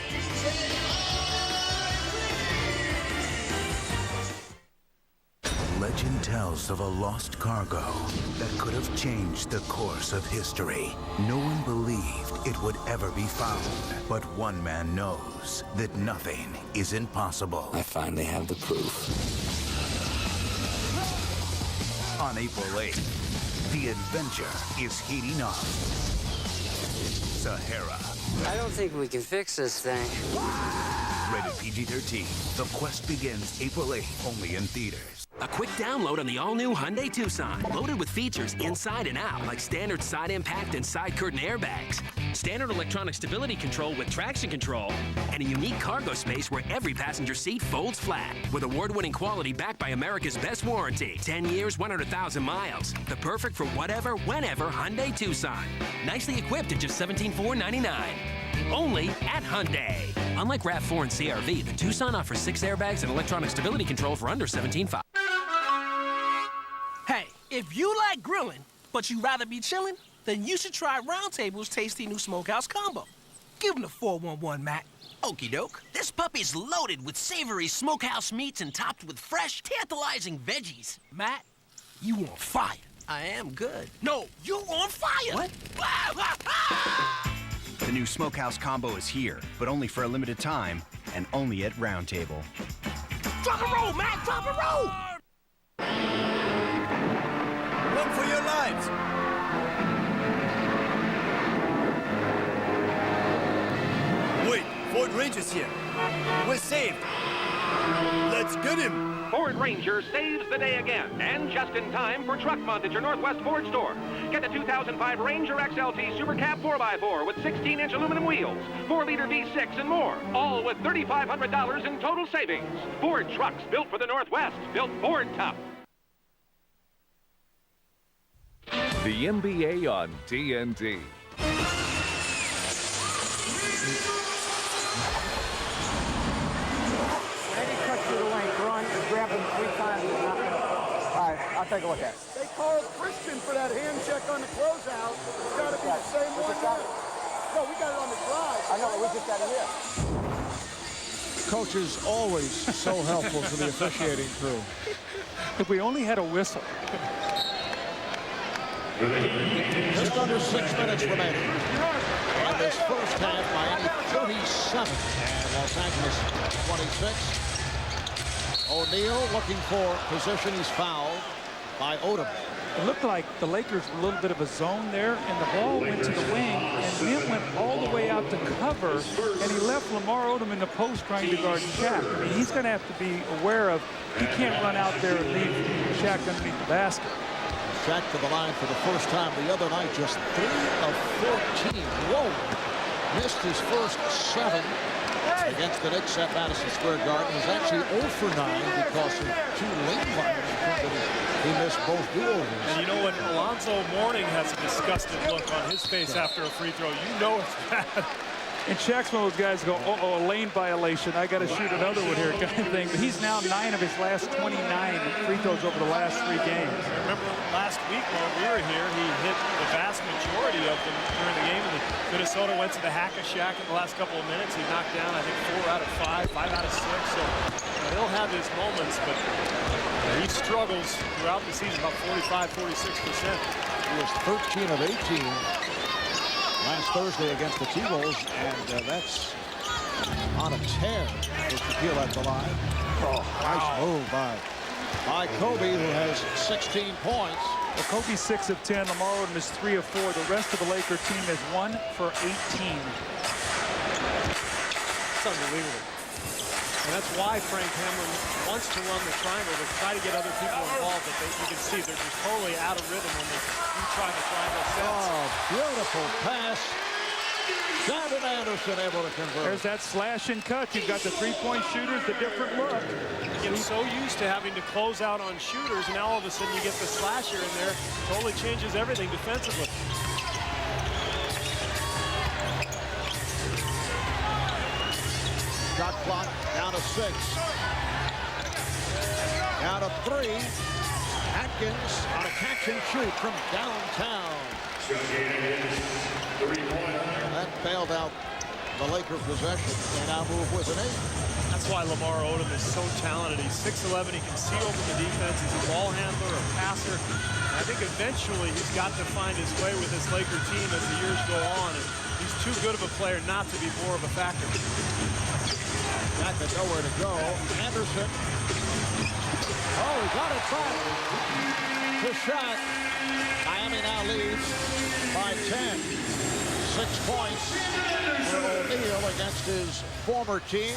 Legend tells of a lost cargo that could have changed the course of history. No one believed it would ever be found, but one man knows that nothing is impossible. I finally have the proof. On April 8th, the adventure is heating up. Sahara. I don't think we can fix this thing. Rated PG-13. The quest begins April 8th, only in theaters. A quick download on the all-new Hyundai Tucson. Loaded with features inside and out, like standard side impact and side curtain airbags, standard electronic stability control with traction control, and a unique cargo space where every passenger seat folds flat. With award-winning quality backed by America's best warranty. 10 years, 100,000 miles. The perfect for whatever, whenever Hyundai Tucson. Nicely equipped at just $17,499. Only at Hyundai. Unlike RAV4 and CR-V, the Tucson offers 6 airbags and electronic stability control for under $17,500. Hey, if you like grilling, but you'd rather be chilling, then you should try Round Table's tasty new Smokehouse Combo. Give them the 411, Matt. Okie doke. This puppy's loaded with savory smokehouse meats and topped with fresh, tantalizing veggies. Matt, you on fire. I am good. No, you on fire. What? The new Smokehouse Combo is here, but only for a limited time, and only at Round Table. Drop a roll, Matt, drop a roll! Run for your lives! Wait, Ford Ranger's here. We're saved. Let's get him. Ford Ranger saves the day again, and just in time for Truck Month at your Northwest Ford store. Get the 2005 Ranger XLT Super Cab 4x4 with 16-inch aluminum wheels, 4-liter V6, and more, all with $3,500 in total savings. Ford trucks built for the Northwest, built Ford tough. The NBA on TNT. Grab him 3 times. All right, I'll take a look at it. They called Christian for that hand check on the closeout. It's got to be the same one there. No, we got it on the drive. I know, but we just got it here. Coach is always so helpful to the officiating crew. If we only had a whistle. Just under 6 minutes remaining. In this first half, Miami 37 and Los Angeles 26. O'Neal looking for position. He's fouled by Odom. It looked like the Lakers were a little bit of a zone there, and the ball went to the wing, and Mint went all the way out to cover, and he left Lamar Odom in the post trying to guard Shaq. I mean, he's going to have to be aware of he can't run out there and leave Shaq underneath the basket. Shaq to the line for the first time the other night, just 3 of 14. Whoa! Missed his first 7. Against the Knicks at Madison Square Garden. He's actually 0 for 9 because of 2 late violations. He missed both do-overs. And you know when Alonzo Mourning has a disgusted look on his face after a free throw, you know it's bad. And Shaq's one of those guys go, uh-oh, a lane violation. I got to shoot another one here kind of thing. But he's now 9 of his last 29 free throws over the last 3 games. Remember last week when we were here, he hit the vast majority of them during the game. And Minnesota went to the hack of Shaq in the last couple of minutes. He knocked down, I think, 4 out of 5, 5 out of 6. So he'll have his moments, but he struggles throughout the season, about 45, 46%. He was 13 of 18. Last Thursday against the T-Wolves, and that's on a tear for Shaquille at the line. Oh, nice move by Kobe, who has 16 points. Well, Kobe's 6 of 10. Lamar Odom is 3 of 4. The rest of the Laker team is 1 for 18. It's unbelievable. And that's why Frank Hamlin wants to run the triangle to try to get other people involved. But you can see they're just totally out of rhythm when they do try the triangle sets. Oh, beautiful pass. Brandon Anderson able to convert. There's that slash and cut. You've got the three-point shooters, the different look. You get so used to having to close out on shooters, and now all of a sudden you get the slasher in there. Totally changes everything defensively. Shot clock down to 6. Down to 3. Atkins on a catch and shoot from downtown. That bailed out the Laker possession. They now move with an 8. That's why Lamar Odom is so talented. He's 6'11". He can see over the defense. He's a ball handler, a passer. I think eventually he's got to find his way with this Laker team as the years go on. And he's too good of a player not to be more of a factor. Got to nowhere to go. Anderson. Oh, he got it back. The shot. Miami now leads by 10. 6 points for O'Neal against his former team.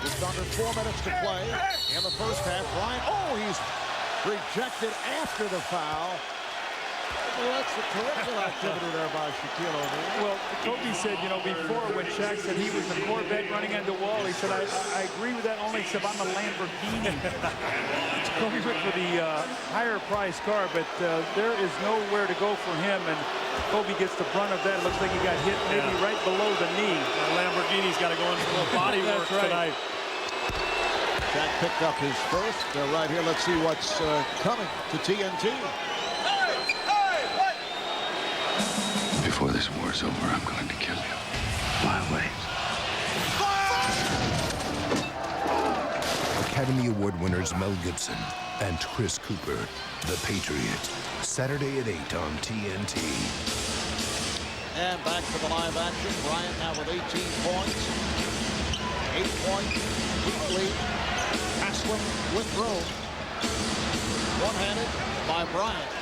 Just under 4 minutes to play in the first half. Bryant, he's rejected after the foul. Well, that's the curricular activity there by Shaquille O'Neal. Well, Kobe said, you know, before when Shaq said he was the Corvette running into the wall, he said, I agree with that only except I'm a Lamborghini. Kobe went for the higher price car, but there is nowhere to go for him, and Kobe gets the brunt of that. Looks like he got hit maybe right below the knee. Lamborghini's got to go in for a little body work tonight. Shaq picked up his first. Right here, let's see what's coming to TNT. Before this war's over, I'm going to kill you. My way. Academy Award winners Mel Gibson and Chris Cooper, The Patriot. Saturday at 8 on TNT. And back to the live action. Bryant now with 18 points. 8-point lead. Haslem with room. One-handed by Bryant.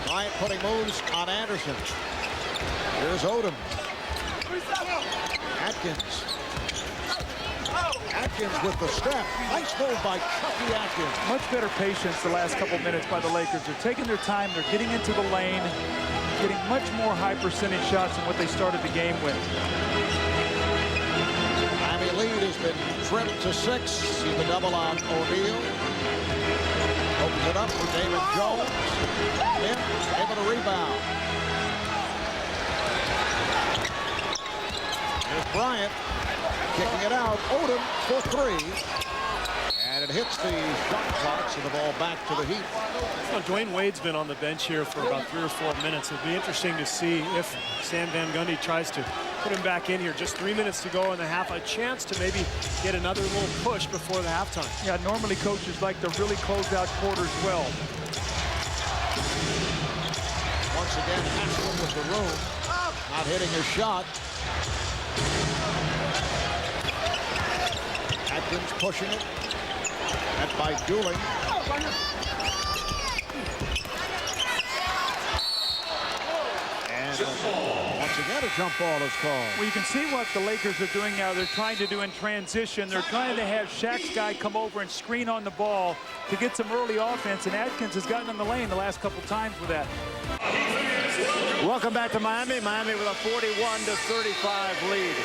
Bryant putting moves on Anderson. Here's Odom. Atkins. Atkins with the step. Nice move by Chucky Atkins. Much better patience the last couple minutes by the Lakers. They're taking their time. They're getting into the lane, getting much more high percentage shots than what they started the game with. Miami lead has been trimmed to 6. See the double on O'Neal. Opens it up for David Jones. Able to rebound. Here's Bryant kicking it out. Odom for 3. And it hits the shot clock, so the ball back to the Heat. Well, Dwyane Wade's been on the bench here for about 3 or 4 minutes. It'll be interesting to see if Stan Van Gundy tries to put him back in here. Just 3 minutes to go in the half. A chance to maybe get another little push before the halftime. Yeah, normally coaches like to really close out quarters well. Once again, Haslem with the room. Not hitting his shot. Atkins pushing it. That's by Dooling. And once again, a jump ball is called. Well, you can see what the Lakers are doing now. They're trying to do in transition. They're trying to have Shaq's guy come over and screen on the ball to get some early offense, and Atkins has gotten in the lane the last couple times with that. Welcome back to Miami. Miami with a 41-35 lead.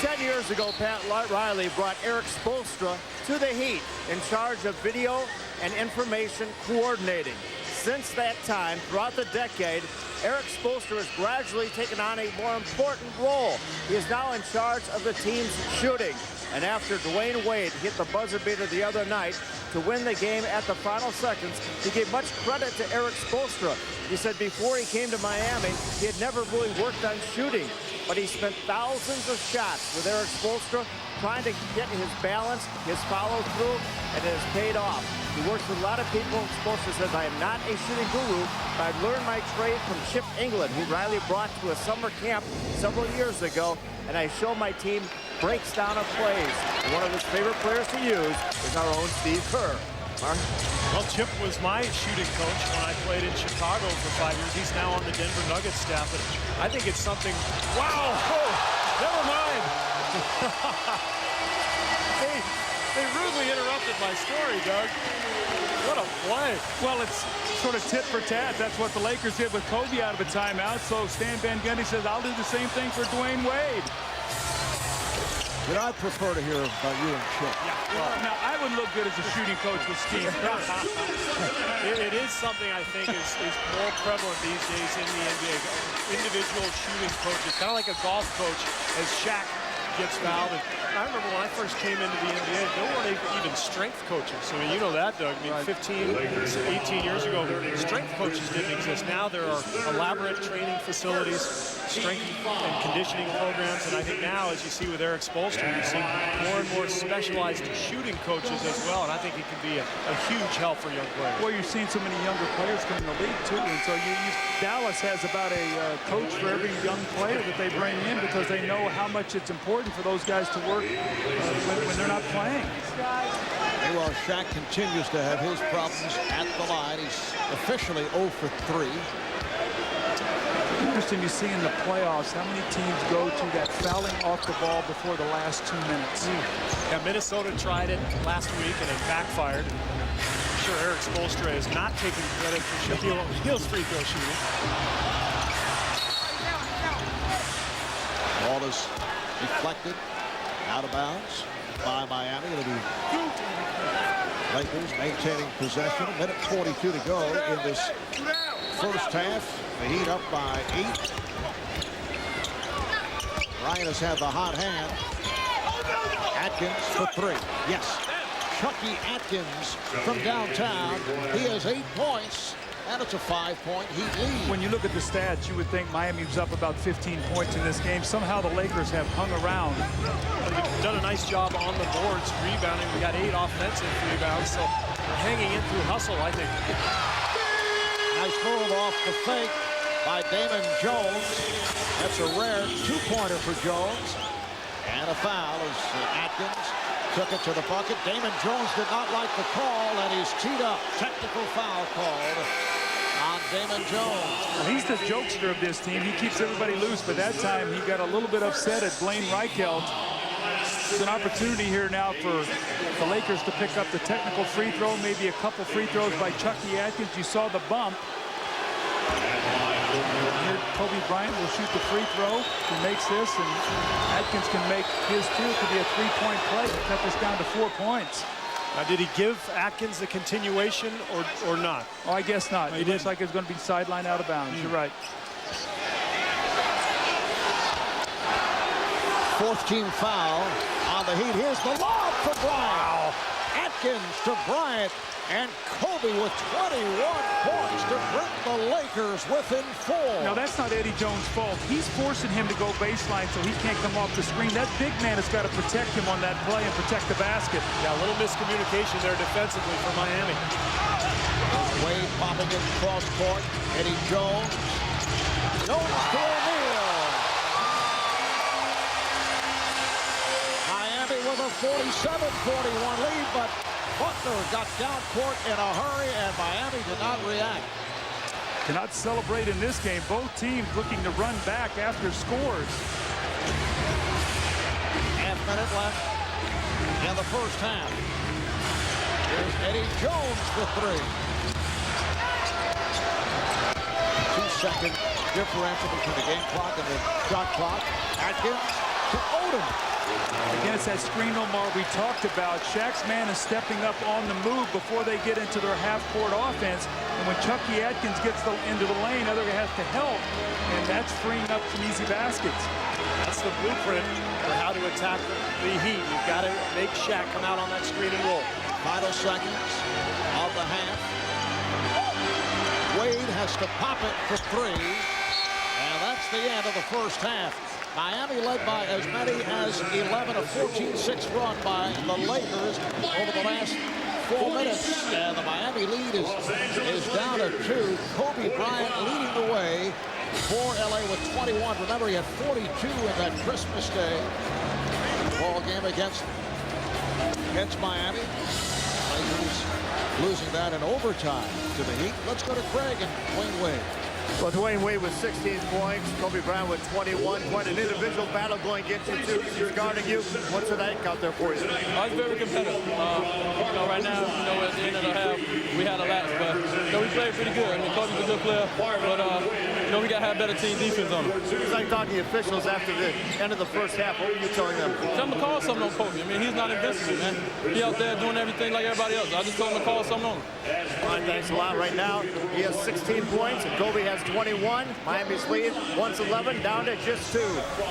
10 years ago, Pat Riley brought Eric Spoelstra to the Heat in charge of video and information coordinating. Since that time, throughout the decade, Eric Spoelstra has gradually taken on a more important role. He is now in charge of the team's shooting. And after Dwyane Wade hit the buzzer beater the other night to win the game at the final seconds, he gave much credit to Eric Spoelstra. He said before he came to Miami, he had never really worked on shooting, but he spent thousands of shots with Eric Spoelstra trying to get his balance, his follow-through, and it has paid off. He works with a lot of people. Spoelstra says, I am not a shooting guru, but I learned my trade from Chip England, who Riley brought to a summer camp several years ago, and I show my team breaks down of plays. And one of his favorite players to use is our own Steve Kerr. Mark? Well, Chip was my shooting coach when I played in Chicago for 5 years. He's now on the Denver Nuggets staff. And I think it's something, wow, never mind. They rudely interrupted my story, Doug. What a play. Well, it's sort of tit for tat. That's what the Lakers did with Kobe out of a timeout. So Stan Van Gundy says, I'll do the same thing for Dwyane Wade. But I'd prefer to hear about you and Chip. Yeah. Well, now, I would look good as a shooting coach with Steve. It is something I think is more prevalent these days in the NBA. Individual shooting coaches, kind of like a golf coach, as Shaq gets fouled. And I remember when I first came into the NBA, there weren't even strength coaches. I mean, you know that, Doug. I mean, 15, 18 years ago, strength coaches didn't exist. Now there are elaborate training facilities, strength and conditioning programs, and I think now, as you see with Eric Spoelstra, you see more and more specialized shooting coaches as well, and I think it can be a huge help for young players. Well, you're seeing so many younger players come in the league, too, and so Dallas has about a coach for every young player that they bring in because they know how much it's important for those guys to work when they're not playing. Well, Shaq continues to have his problems at the line. He's officially 0 for 3. Interesting you see in the playoffs how many teams go to that fouling off the ball before the last 2 minutes. Yeah, Minnesota tried it last week and it backfired. I'm sure Eric Spoelstra is not taking credit for Shaquille O'Neal's free throw shooting. Ball is deflected out of bounds by Miami. It'll be Lakers maintaining possession. 1:42 to go in this first half. The Heat up by 8. Bryant has had the hot hand. Atkins for 3. Yes. Chucky Atkins from downtown. He has 8 points, and it's a 5-point Heat lead. When you look at the stats, you would think Miami was up about 15 points in this game. Somehow the Lakers have hung around. They've done a nice job on the boards, rebounding. We got 8 offensive rebounds, so they're hanging in through hustle, I think. Nice move off the fake by Damon Jones. That's a rare 2-pointer for Jones. And a foul as Atkins took it to the bucket. Damon Jones did not like the call, and he's teed up. Technical foul called on Damon Jones. Well, he's the jokester of this team. He keeps everybody loose, but that time he got a little bit upset at Blaine Reichelt. It's an opportunity here now for the Lakers to pick up the technical free throw, maybe a couple free throws by Chucky Atkins. You saw the bump. Here, Kobe Bryant will shoot the free throw. He makes this, and Atkins can make his too. It could be a 3-point play to cut this down to 4 points. Now, did he give Atkins the continuation or not? Oh, I guess not. No, it looks like it's going to be sideline out of bounds. You're right. 4th team foul on the Heat. Here's the lob for Bryant. Wow. Atkins to Bryant, and Kobe with 21 points to bring the Lakers within 4. Now, that's not Eddie Jones' fault. He's forcing him to go baseline so he can't come off the screen. That big man has got to protect him on that play and protect the basket. Yeah, a little miscommunication there defensively for Miami. Wade popping it cross court. Eddie Jones. Jones to O'Neal. Miami with a 47-41 lead, but Butler got down court in a hurry, and Miami did not react. Cannot celebrate in this game. Both teams looking to run back after scores. Half-minute left in the first half. Here's Eddie Jones for 3. 2-second differential between the game clock and the shot clock. Atkins to Odom. Again, it's that screen, Omar, we talked about. Shaq's man is stepping up on the move before they get into their half-court offense. And when Chucky Atkins gets into the lane, other guy has to help, and that's freeing up some easy baskets. That's the blueprint for how to attack the Heat. You've got to make Shaq come out on that screen and roll. Final seconds of the half. Wade has to pop it for 3, and that's the end of the first half. Miami led by as many as 11, a 14-6 run by the Lakers over the last 4 minutes. And the Miami lead is down to 2. Kobe Bryant leading the way for LA with 21. Remember, he had 42 in that Christmas Day ball game against Miami. Lakers losing that in overtime to the Heat. Let's go to Craig and Dwyane Wade. Well, Dwyane Wade with 16 points, Kobe Bryant with 21. Quite an individual battle going against you two. He's guarding you. What's the night out there for you? It's very competitive. Right now, at the end of the half, we had a lapse, but we played pretty good. I mean, Kobe's a good player, but we got to have better team defense on him. It's like talking to officials after the end of the first half. What were you telling them? Tell him to call something on Kobe. I mean, he's not invincible, man. He out there doing everything like everybody else. I just told him to call something on him. All right, thanks a lot. Right now, he has 16 points, and Kobe has 21. Miami's lead, once 11, down to just 2.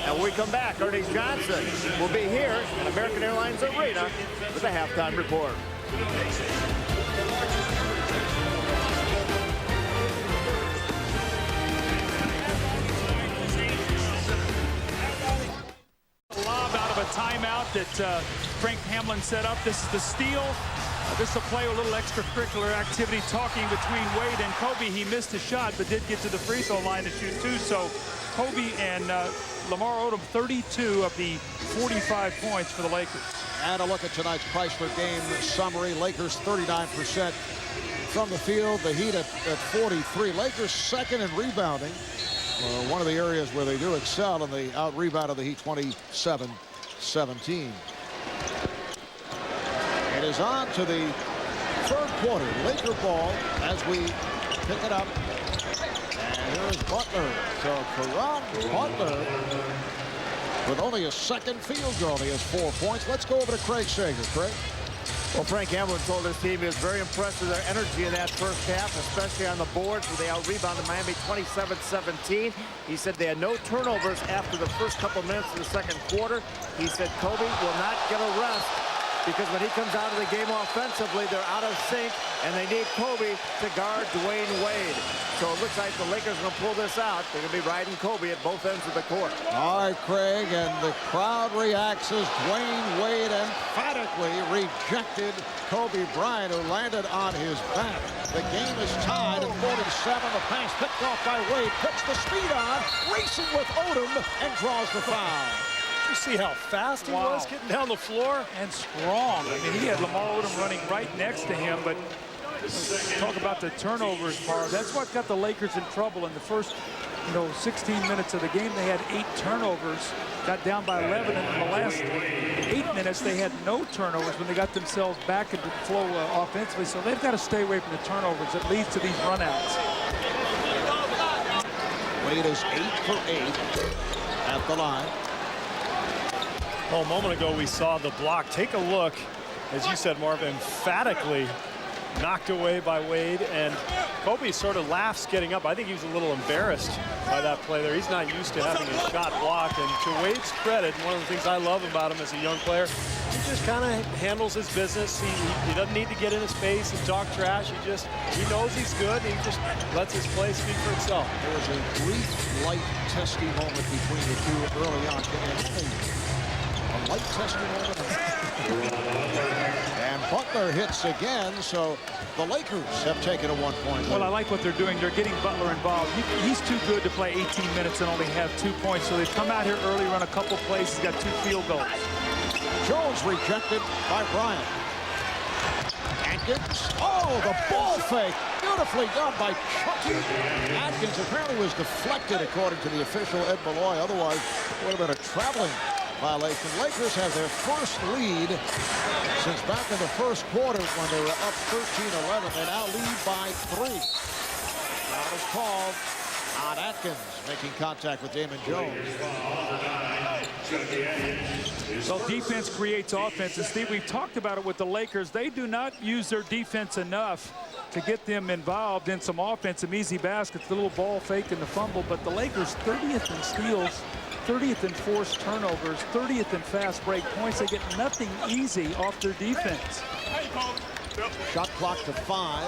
And when we come back, Ernest Johnson will be here at American Airlines Arena with a halftime report. Lob out of a timeout that Frank Hamlin set up. This is the steal. This is a play with a little extracurricular activity talking between Wade and Kobe. He missed a shot, but did get to the free throw line to shoot 2. So Kobe and Lamar Odom, 32 of the 45 points for the Lakers. And a look at tonight's Chrysler game summary. Lakers 39% from the field. The Heat at 43. Lakers second in rebounding. one of the areas where they do excel, and they out-rebounded the Heat 27-17. It is on to the third quarter. Laker ball as we pick it up. And here is Butler. So Caron Butler, with only a second field goal, he has 4 points. Let's go over to Craig Sager. Craig? Well, Frank Hamlin told his team he was very impressed with their energy in that first half, especially on the boards where they out-rebounded Miami 27-17. He said they had no turnovers after the first couple minutes of the second quarter. He said Kobe will not get a rest because when he comes out of the game offensively, they're out of sync, and they need Kobe to guard Dwyane Wade. So it looks like the Lakers are going to pull this out. They're going to be riding Kobe at both ends of the court. All right, Craig, and the crowd reacts as Dwyane Wade emphatically rejected Kobe Bryant, who landed on his back. The game is tied at 47. The pass picked off by Wade, puts the speed on, racing with Odom, and draws the foul. You see how fast he was getting down the floor? And strong. I mean, he had Lamar Odom running right next to him, but talk about the turnovers part. That's what got the Lakers in trouble in the first, 16 minutes of the game. They had 8 turnovers, got down by 11, and in the last 8 minutes, they had no turnovers when they got themselves back into the flow offensively. So they've got to stay away from the turnovers that leads to these runouts. Wade is 8 for 8 at the line. Well, a moment ago, we saw the block. Take a look, as you said, Marv, emphatically knocked away by Wade, and Kobe sort of laughs getting up. I think he was a little embarrassed by that play there. He's not used to having a shot blocked, and to Wade's credit, one of the things I love about him as a young player, he just kind of handles his business. He doesn't need to get in his face and talk trash. He knows he's good, and he just lets his play speak for itself. There was a brief, light, testy moment between the two early on. A light testing moment. And Butler hits again, so the Lakers have taken a 1-point lead. Well, I like what they're doing. They're getting Butler involved. He's too good to play 18 minutes and only have 2 points. So they've come out here early, run a couple plays. He's got 2 field goals. Jones rejected by Bryant. Atkins. Oh, the ball fake. Beautifully done by Chucky Atkins. Apparently was deflected, according to the official Ed Malloy. Otherwise, it would have been a traveling violation. Lakers have their first lead since back in the first quarter when they were up 13-11. They now lead by 3. Foul is called on Atkins, making contact with Damon Jones. So defense creates offense. And Steve, we've talked about it with the Lakers. They do not use their defense enough to get them involved in some offense, some easy baskets, the little ball fake and the fumble. But the Lakers 30th in steals, 30th in forced turnovers, 30th in fast break points. They get nothing easy off their defense. Shot clock to 5.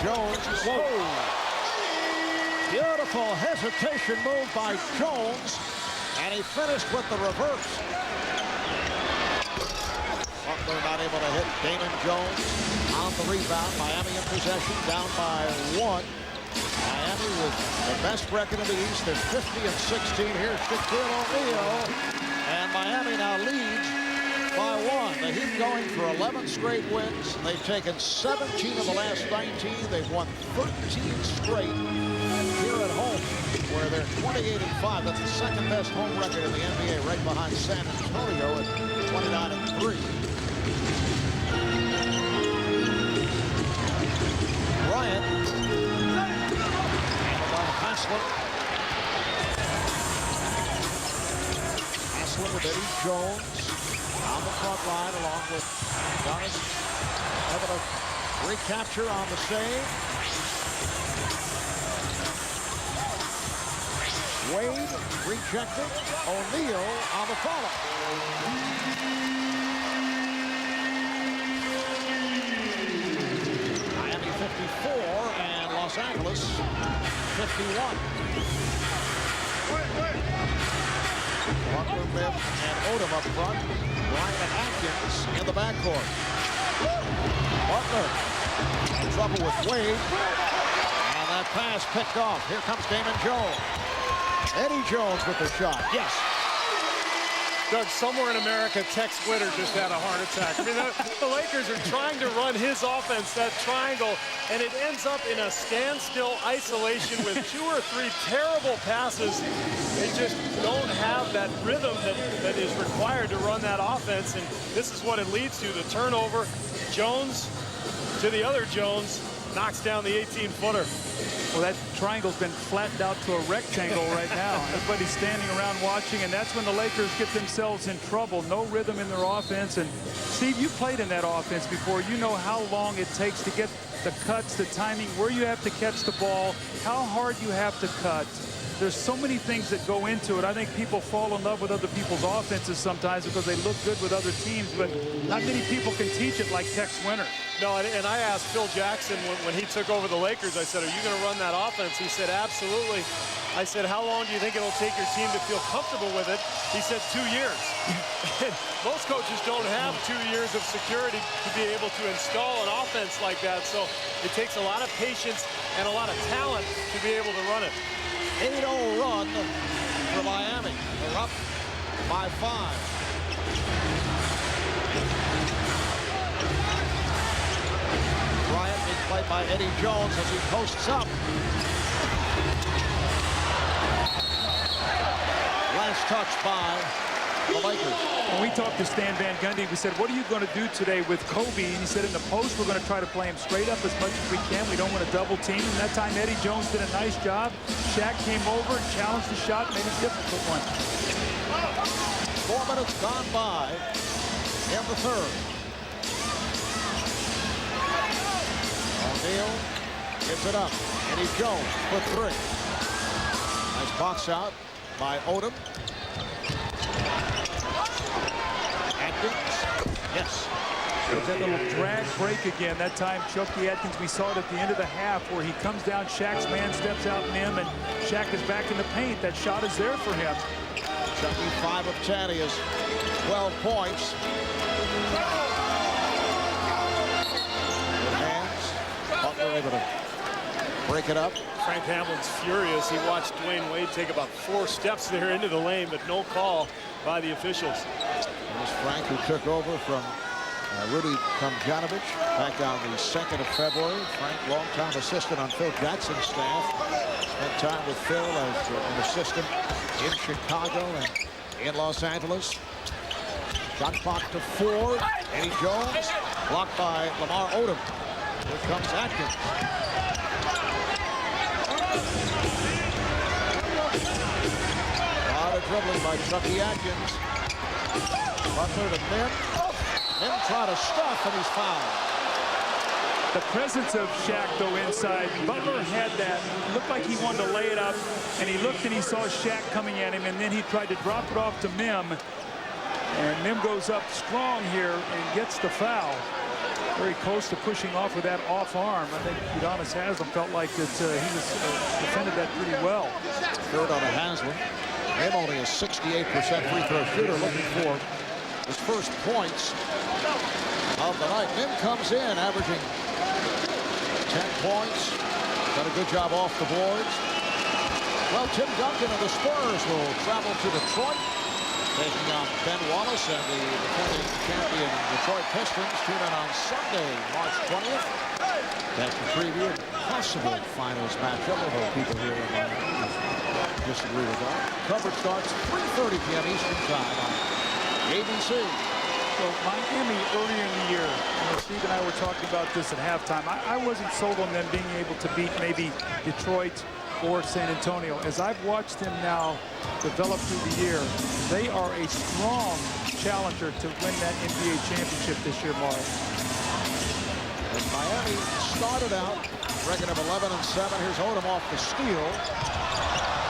Jones. Whoa. Beautiful hesitation move by Jones. And he finished with the reverse. Butler not able to hit Damon Jones on the rebound. Miami in possession, down by 1. Miami with the best record in the East. They're 50-16. Here's Shaquille O'Neal. And Miami now leads by 1. The Heat going for 11 straight wins. They've taken 17 of the last 19. They've won 13 straight here at home, where they're 28-5. That's the second best home record in the NBA, right behind San Antonio at 29-3. Bryant. Haslett. Haslett with Eddie Jones on the front line, along with Giannis. Able to recapture on the save. Wade rejected. O'Neal on the follow. Miami 54 and Los Angeles 51. Butler, Mims, and Odom up front. Bryant and Atkins in the backcourt. Butler in trouble with Wade. And that pass picked off. Here comes Damon Jones. Eddie Jones with the shot. Yes. Doug, somewhere in America, Tex Witter just had a heart attack. I mean, the Lakers are trying to run his offense, that triangle, and it ends up in a standstill isolation with 2 or 3 terrible passes. They just don't have that rhythm that is required to run that offense, and this is what it leads to, the turnover. Jones to the other Jones, knocks down the 18-footer. Well, that triangle's been flattened out to a rectangle right now. Everybody's standing around watching, and that's when the Lakers get themselves in trouble. No rhythm in their offense. And Steve, you played in that offense before. You know how long it takes to get the cuts, the timing, where you have to catch the ball, how hard you have to cut. There's so many things that go into it. I think people fall in love with other people's offenses sometimes because they look good with other teams, but not many people can teach it like Tex Winter. No, and I asked Phil Jackson when he took over the Lakers, I said, are you going to run that offense? He said, absolutely. I said, how long do you think it'll take your team to feel comfortable with it? He said 2 years. Most coaches don't have 2 years of security to be able to install an offense like that. So it takes a lot of patience and a lot of talent to be able to run it. 8-0 run for Miami. They're up by 5. Bryant being played by Eddie Jones as he posts up. Last touch by the Lakers. When we talked to Stan Van Gundy, we said, what are you going to do today with Kobe? And he said, in the post, we're going to try to play him straight up as much as we can. We don't want to double team. And that time, Eddie Jones did a nice job. Shaq came over and challenged the shot, made a difficult one. 4 minutes gone by in the third. O'Neal gives it up. Eddie Jones for 3. Nice box out by Odom. Atkins. Yes. There's that little drag break again. That time, Chucky Atkins, we saw it at the end of the half where he comes down, Shaq's man steps out in him, and Shaq is back in the paint. That shot is there for him. Chucky 5 of 10. He has 12 points. Good hands. Butler able to break it up. Frank Hamlin's furious. He watched Dwyane Wade take about 4 steps there into the lane, but no call by the officials. It was Frank who took over from Rudy Tomjanovich back on the 2nd of February. Frank, longtime assistant on Phil Jackson's staff. Spent time with Phil as an assistant in Chicago and in Los Angeles. Shot clock to 4. Eddie Jones blocked by Lamar Odom. Here comes Atkins. A lot of dribbling by Chucky Atkins. Butler to Mim. Mim try to stuff, and he's fouled. The presence of Shaq, though, inside. Butler had that. Looked like he wanted to lay it up, and he looked and he saw Shaq coming at him, and then he tried to drop it off to Mim. And Mim goes up strong here and gets the foul. Very close to pushing off with that off arm. I think Udonis Haslem felt like that he was defended that pretty well. Third on a Haslem. Mim only a 68% free throw shooter, looking for his first points of the night. Mim comes in averaging 10 points. Done a good job off the boards. Well, Tim Duncan of the Spurs will travel to Detroit, taking on Ben Wallace and the defending champion Detroit Pistons. Tune in on Sunday, March 20th. That's the preview of possible finals matchup, although people here in Miami disagree with that. Coverage starts 3:30 p.m. Eastern Time on ABC. So Miami earlier in the year, Steve and I were talking about this at halftime. I wasn't sold on them being able to beat maybe Detroit or San Antonio. As I've watched them now develop through the year, they are a strong challenger to win that NBA championship this year, Mark. And Miami started out record of 11-7. Here's Odom off the steal.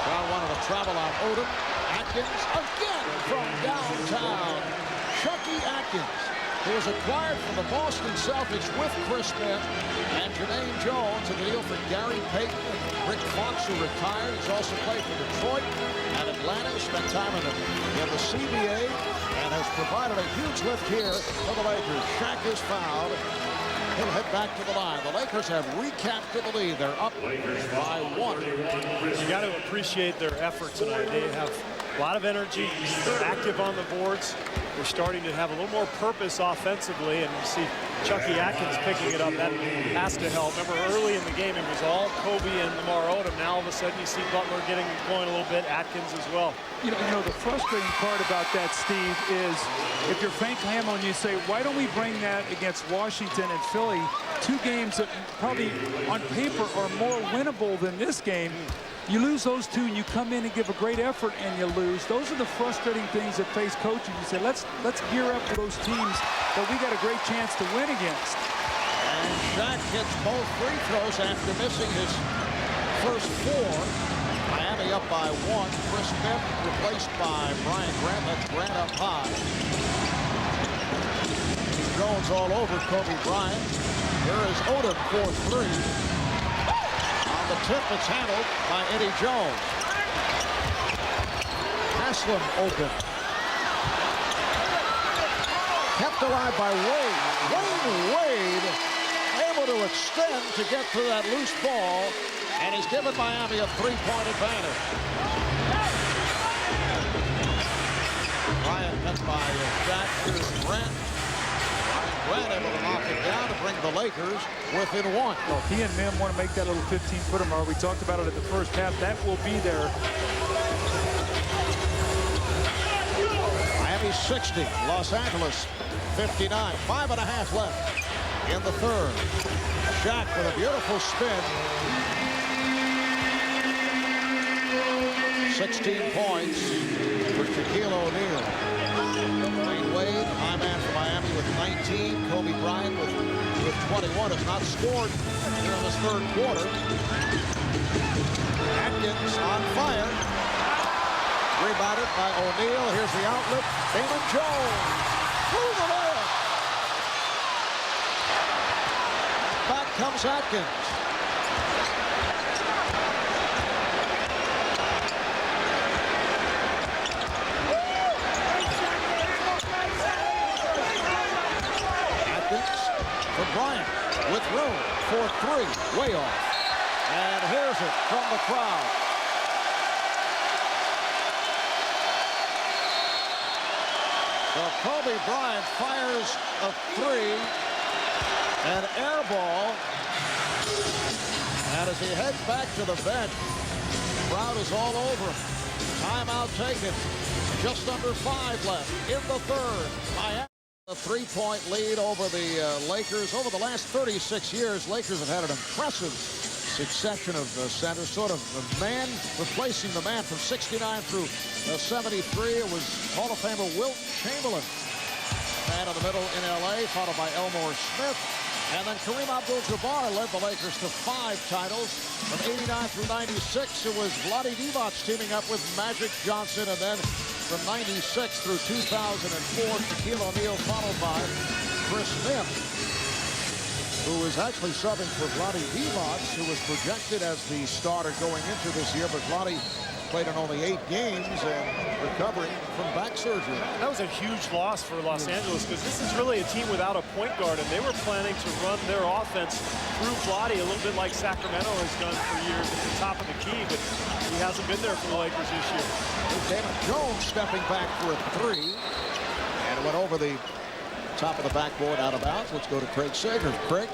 Brown wanted to travel on Odom. Atkins again from downtown. Chucky Atkins, who was acquired from the Boston Celtics with Chris Smith and Jermaine Jones, and the deal for Gary Payton and Rick Fox, who retired. He's also played for Detroit and Atlanta. Spent time in the CBA and has provided a huge lift here for the Lakers. Shaq is fouled. He'll head back to the line. The Lakers have recaptured the lead. They're up by 1. You got to appreciate their effort tonight. They have A lot of energy, active on the boards. They're starting to have a little more purpose offensively, and you see Chucky Atkins picking it up. That has to help. Remember, early in the game, it was all Kobe and Lamar Odom. Now, all of a sudden, you see Butler getting going a little bit, Atkins as well. You know, the frustrating part about that, Steve, is if you're Frank Hamill and you say, why don't we bring that against Washington and Philly, two games that probably on paper are more winnable than this game. You lose those two and you come in and give a great effort and you lose. Those are the frustrating things that face coaches. You say, let's gear up for those teams that we got a great chance to win against. And Shaq hits both free throws after missing his first four. Miami up by one. Chris Smith replaced by Brian Grant. That's Grant up high. Jones all over Kobe Bryant. Here is Odom for three. On the tip, it's handled by Eddie Jones. Haslam open. Kept alive by Wade. Dwyane Wade able to extend to get to that loose ball, and he's given Miami a three-point advantage. Bryant met by Shaq. Here's Grant. Grant able to knock it down to bring the Lakers within one. Well, if he and Mim want to make that little 15-footer, Mar, we talked about it at the first half. That will be there. Miami 60, Los Angeles 59. 5.5 left in the third. Shaq with a beautiful spin. 16 points for Shaquille O'Neal. Dwyane Wade, high man for Miami with 19. Kobe Bryant with 21 has not scored here in this third quarter. Atkins on fire. Rebounded by O'Neal. Here's the outlet. Damon Jones through the layup. Back comes Atkins. For Bryant with room for three, way off. And here's it from the crowd. So Kobe Bryant fires a three, an air ball. And as he heads back to the bench, the crowd is all over him. Timeout taken. Just under 5 left in the third. Miami. A three-point lead over the Lakers. Over the last 36 years, Lakers have had an impressive succession of centers, sort of the man replacing the man from 69 through 73. It was Hall of Famer Wilt Chamberlain. Man in the middle in L.A., followed by Elmore Smith. And then Kareem Abdul-Jabbar led the Lakers to 5 titles. From 89 through 96, it was Vlade Divac teaming up with Magic Johnson. And then from 96 through 2004, Shaquille O'Neal, followed by Chris Smith, who was actually subbing for Vlade Divac, who was projected as the starter going into this year. But Vlade played in only 8 games and recovering from back surgery. That was a huge loss for Los Angeles because this is really a team without a point guard, and they were planning to run their offense through Vlade a little bit like Sacramento has done for years at the top of the key, but he hasn't been there for the Lakers this year. Damon Jones stepping back for a three, and it went over the top of the backboard out of bounds. Let's go to Craig Sager. Craig?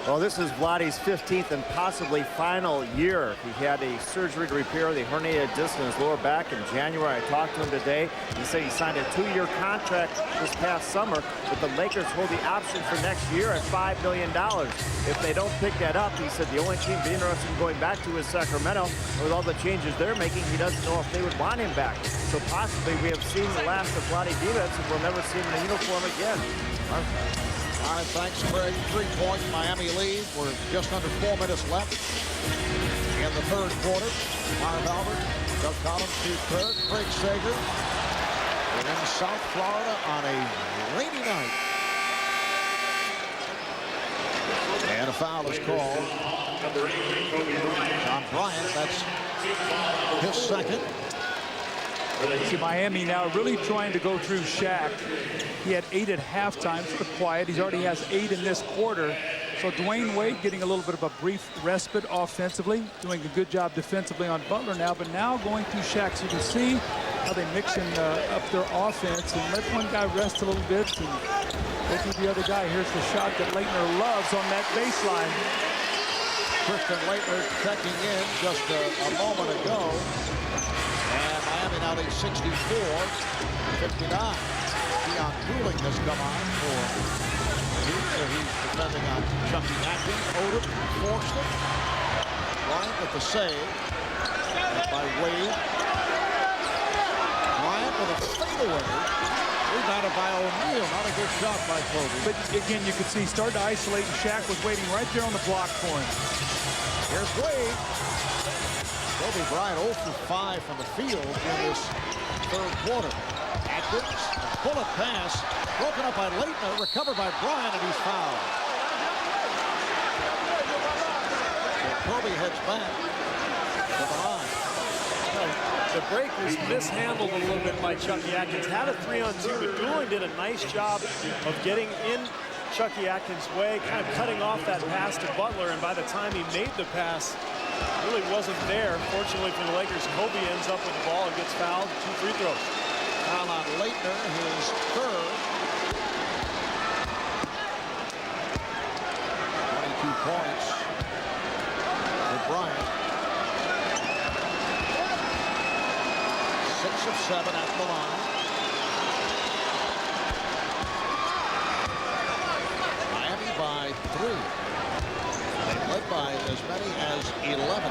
Well, this is Vlade's 15th and possibly final year. He had a surgery to repair the herniated disc in his lower back in January. I talked to him today. He said he signed a 2-year contract this past summer, but the Lakers hold the option for next year at $5 million. If they don't pick that up, he said the only team be interested in going back to is Sacramento. With all the changes they're making, he doesn't know if they would want him back. So possibly we have seen the last of Vlade Divac, and we'll never see him in a uniform again. All right, thanks, Craig. 3-point Miami lead. We're just under 4 minutes left in the third quarter. Marv Albert, Doug Collins, Steve Kerr, Craig Sager. We're in South Florida on a rainy night. And a foul is called on Bryant. That's his second. See, Miami now really trying to go through Shaq. He had 8 at halftime, sort of quiet. He already has 8 in this quarter. So Dwyane Wade getting a little bit of a brief respite offensively, doing a good job defensively on Butler now, but now going through Shaq. So you can see how they mixing up their offense and let one guy rest a little bit and go through the other guy. Here's the shot that Leitner loves on that baseline. Christian Leitner checking in just a moment ago. And Miami now leads 64-59. Deion Dooling has come on for he's defending on Chucky Atkins. Odom forced it. Bryant with the save. By Wade. Bryant with a fadeaway. Rebounded by O'Neal. Not a good shot by Kobe. But again, you could see he started to isolate, and Shaq was waiting right there on the block for him. Here's Wade. Kobe Bryant 0 for 5 from the field in this third quarter. Atkins, bullet pass, broken up by Leitner, recovered by Bryant, and he's fouled. So Kobe heads back to the line. The break was mishandled a little bit by Chucky Atkins. Had a 3-on-2, but Dwyane did a nice job of getting in Chucky Atkins' way, kind of cutting off that pass to Butler, and by the time he made the pass, really wasn't there. Fortunately for the Lakers, Kobe ends up with the ball and gets fouled. 2 free throws. Foul on Leitner, his third. 22 points for Bryant. 6 of 7 at the line. Miami by 3. They led by as many as 11.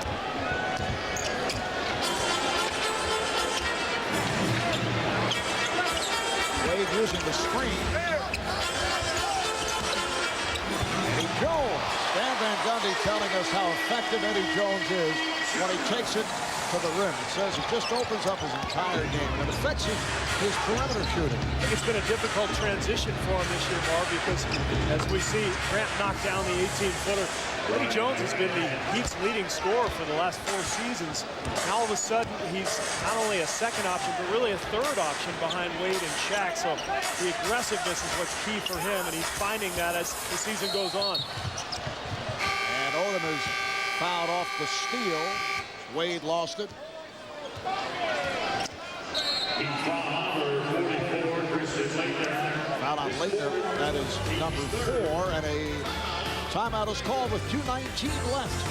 Wade using the screen. Eddie Jones. Dan Van Gundy telling us how effective Eddie Jones is when he takes it to the rim. It says it just opens up his entire game. It affects his perimeter shooting. I think it's been a difficult transition for him this year, Marv, because as we see, Grant knocked down the 18-footer. Eddie Jones has been the Heat's leading scorer for the last 4 seasons. Now all of a sudden, he's not only a second option, but really a third option behind Wade and Shaq. So the aggressiveness is what's key for him, and he's finding that as the season goes on. And Odom is fouled off the steal. Wade lost it. Foul on Leitner. That is number 4, and a timeout is called with 2:19 left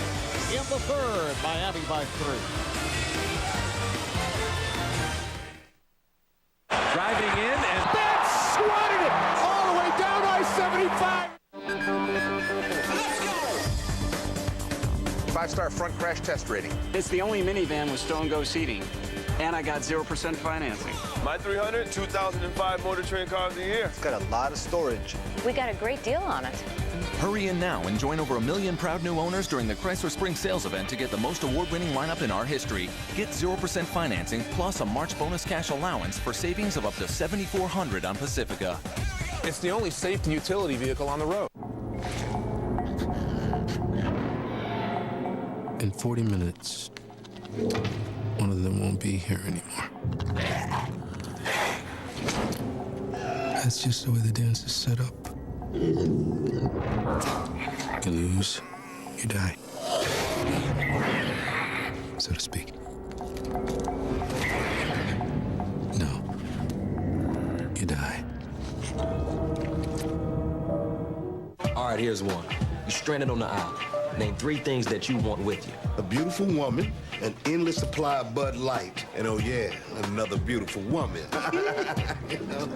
in the third. Miami by 3. Driving in and That's swatted it all the way down I-75. 5-star front crash test rating. It's the only minivan with stow-and-go seating, and I got 0% financing. My 300, 2005 Motor Trend Car of the Year. It's got a lot of storage. We got a great deal on it. Hurry in now and join over 1 million proud new owners during the Chrysler Spring Sales Event to get the most award-winning lineup in our history. Get 0% financing plus a March bonus cash allowance for savings of up to $7,400 on Pacifica. It's the only safe utility vehicle on the road. In 40 minutes, one of them won't be here anymore. That's just the way the dance is set up. You lose, you die. So to speak. No. You die. All right, here's one. You're stranded on the island. Name 3 things that you want with you. A beautiful woman, an endless supply of Bud Light, and oh yeah, another beautiful woman. You know?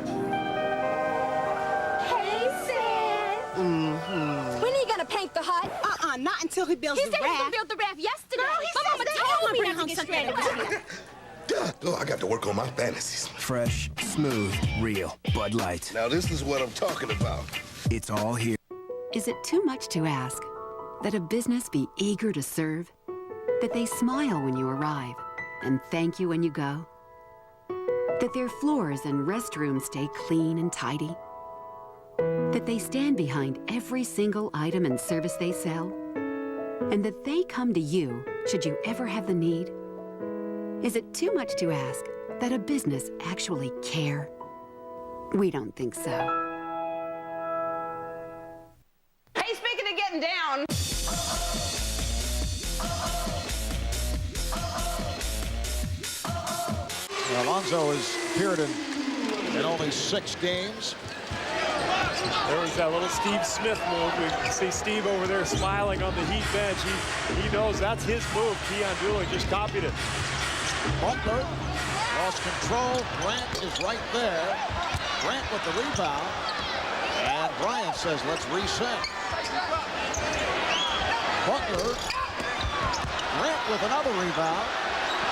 Hey, Sid. Mm-hmm. When are you gonna paint the hut? Not until he builds the raft. He said he could build the raft yesterday. Girl, My mama told me not to get stranded with you. Oh, I got to work on my fantasies. Fresh, smooth, real. Bud Light. Now this is what I'm talking about. It's all here. Is it too much to ask that a business be eager to serve? That they smile when you arrive and thank you when you go? That their floors and restrooms stay clean and tidy? That they stand behind every single item and service they sell? And that they come to you should you ever have the need? Is it too much to ask that a business actually care? We don't think so. Hey, speaking of getting down. Well, on though, has appeared in only 6 games. There was that little Steve Smith move. We see Steve over there smiling on the Heat bench. He knows that's his move. Keon Dooling just copied it. Butler lost control. Grant is right there. Grant with the rebound. And Bryant says, let's reset. Butler. Grant with another rebound.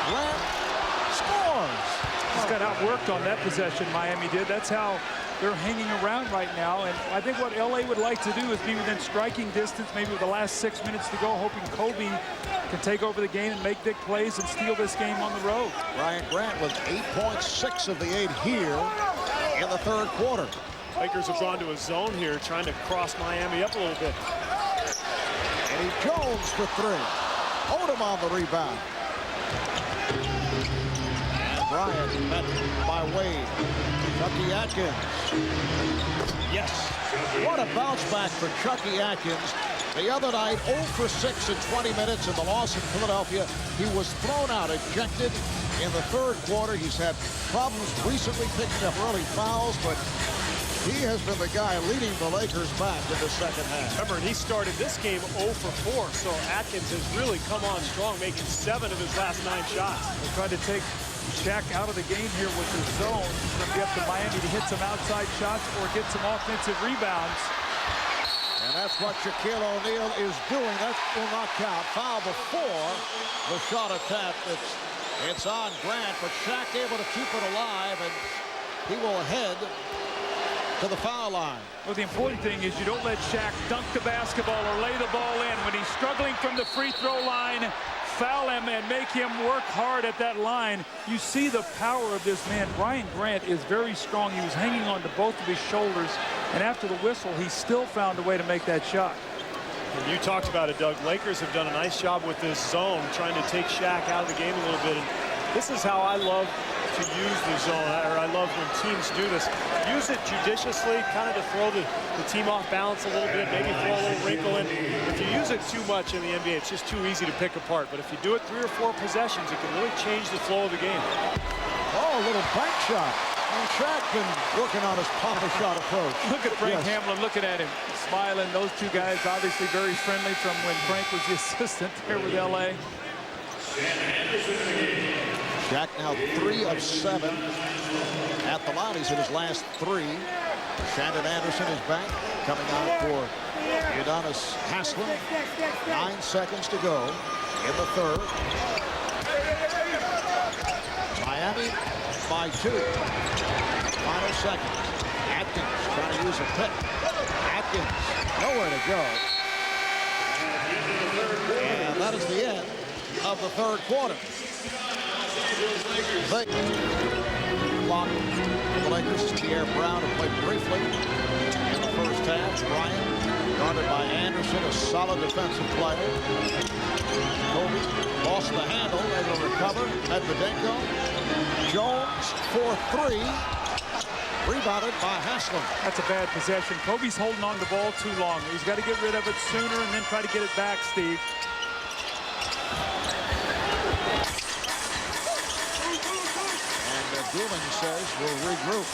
Grant scores. He's got outworked on that possession, Miami did. That's how they're hanging around right now. And I think what LA would like to do is be within striking distance, maybe with the last 6 minutes to go, hoping Kobe can take over the game and make big plays and steal this game on the road. Ryan Grant with 8.6 of the 8 here in the 3rd quarter. Lakers have gone to a zone here, trying to cross Miami up a little bit. Eddie Jones for 3. Odom on the rebound. And Bryant met by Wade. Chucky Atkins. Yes. What a bounce back for Chucky Atkins. The other night, 0 for 6 in 20 minutes in the loss in Philadelphia. He was thrown out, ejected in the 3rd quarter. He's had problems recently picking up early fouls, but he has been the guy leading the Lakers back in the 2nd half. Remember, he started this game 0 for 4, so Atkins has really come on strong, making 7 of his last 9 shots. They're trying to take Shaq out of the game here with the zone. It's going to be up to Miami to hit some outside shots or get some offensive rebounds. And that's what Shaquille O'Neal is doing. That will not count. Foul before the shot attempt. It's on Grant, but Shaq able to keep it alive, and he will head to the foul line. Well, the important thing is you don't let Shaq dunk the basketball or lay the ball in. When he's struggling from the free throw line, foul him and make him work hard at that line. You see the power of this man. Ryan Grant is very strong. He was hanging on to both of his shoulders, and after the whistle, he still found a way to make that shot. And you talked about it, Doug. Lakers have done a nice job with this zone, trying to take Shaq out of the game a little bit. And this is how I love to use the zone, or I love when teams do this. Use it judiciously, kind of to throw the team off balance a little bit, maybe throw a little wrinkle in. If you use it too much in the NBA, it's just too easy to pick apart. But if you do it 3 or 4 possessions, it can really change the flow of the game. Oh, a little bank shot. And Shaq been working on his pop shot approach. Look at Frank Hamlin looking at him, smiling. Those two guys obviously very friendly from when Frank was the assistant there with LA. Shaq now 3 of 7 at the line. He's in his last 3. Shandon Anderson is back, coming out for Udonis Haslem. 9 seconds to go in the 3rd. Miami by 2. Final seconds. Atkins trying to use a pick. Atkins nowhere to go. And that is the end of the 3rd quarter. Clock for the Lakers is Pierre Brown, who played briefly in the 1st half. Bryant guarded by Anderson, a solid defensive player. Kobe lost the handle, able to recover. Medvedenko. Jones for 3. Rebounded by Haslem. That's a bad possession. Kobe's holding on the ball too long. He's got to get rid of it sooner and then try to get it back, Steve. Dooling says we'll regroup.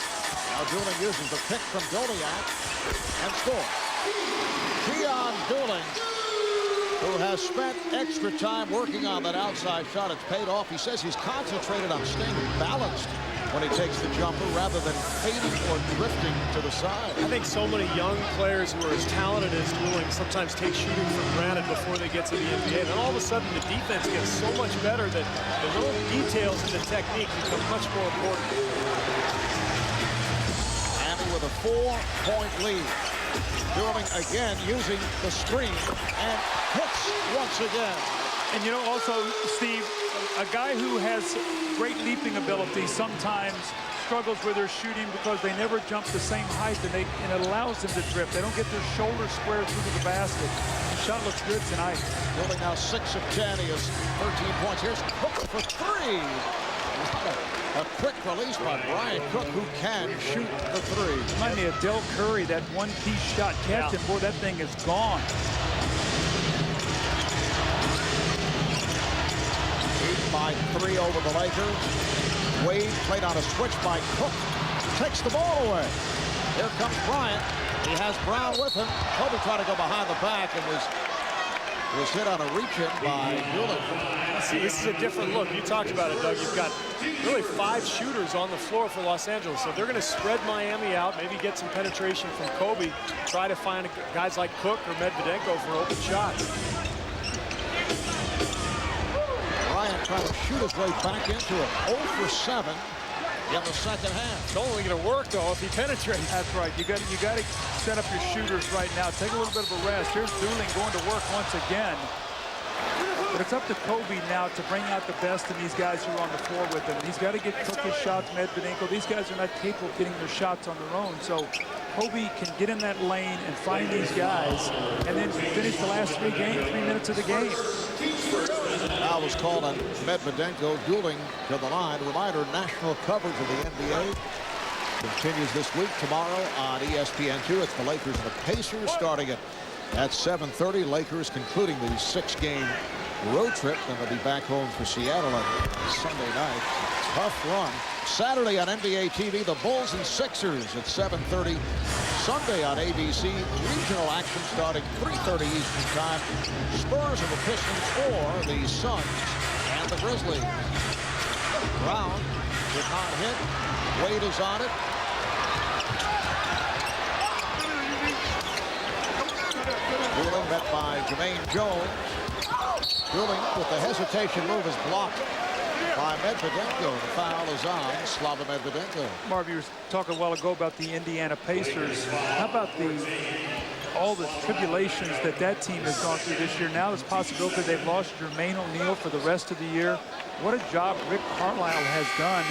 Now Dooling uses the pick from Doliak and scores. Keon Dooling, who has spent extra time working on that outside shot, it's paid off. He says he's concentrated on staying balanced when he takes the jumper rather than fading or drifting to the side. I think so many young players who are as talented as Dooling sometimes take shooting for granted before they get to the NBA. Then all of a sudden the defense gets so much better that the little details in the technique become much more important. Miami with a 4-point lead. Dooling again using the screen and hits once again. And you know, also, Steve, a guy who has great leaping ability sometimes struggles with their shooting because they never jump the same height, and it allows them to drift. They don't get their shoulders squared through to the basket. The shot looks good tonight. Dooling now 6 of 10. He has 13 points. Here's Cook for 3. A quick release by Brian Cook, who can shoot the 3. Remind me of Del Curry, that one-piece shot catch, and boy, that thing is gone. By 3 over the Lakers. Wade played on a switch by Cook. Takes the ball away. Here comes Bryant. He has Brown with him. Kobe tried to go behind the back and was hit on a reach-in by Dwyane. See, this is a different look. You talked about it, Doug. You've got really 5 shooters on the floor for Los Angeles. So they're going to spread Miami out, maybe get some penetration from Kobe, try to find guys like Cook or Medvedenko for open shots. Bryant trying to shoot his way back into it. 0 for 7 in the second half. It's only going to work, though, if he penetrates. That's right. You got to set up your shooters right now. Take a little bit of a rest. Here's Dwyane going to work once again. But it's up to Kobe now to bring out the best in these guys who are on the floor with him. He's got to get Cook his shots, Medvedenko. These guys are not capable of getting their shots on their own. So Kobe can get in that lane and find these guys and then finish the last 3 minutes of the game. Foul was called on Medvedenko. Dwyane to the line. Reminder, national coverage of the NBA continues this week. Tomorrow on ESPN2, it's the Lakers and the Pacers starting at 7:30. Lakers concluding the 6-game road trip. Then they'll be back home for Seattle on Sunday night. Tough run. Saturday on NBA TV, the Bulls and Sixers at 7:30. Sunday on ABC, regional action starting 3:30 Eastern Time. Spurs and the Pistons or the Suns and the Grizzlies. Brown did not hit. Wade is on it. Dwyane met by Jermaine Jones. Dwyane with the hesitation move is blocked by Medvedenko. The foul is on Slava Medvedenko. Marv, you were talking a while ago about the Indiana Pacers. How about all the tribulations that team has gone through this year? Now there's a possibility they've lost Jermaine O'Neal for the rest of the year. What a job Rick Carlisle has done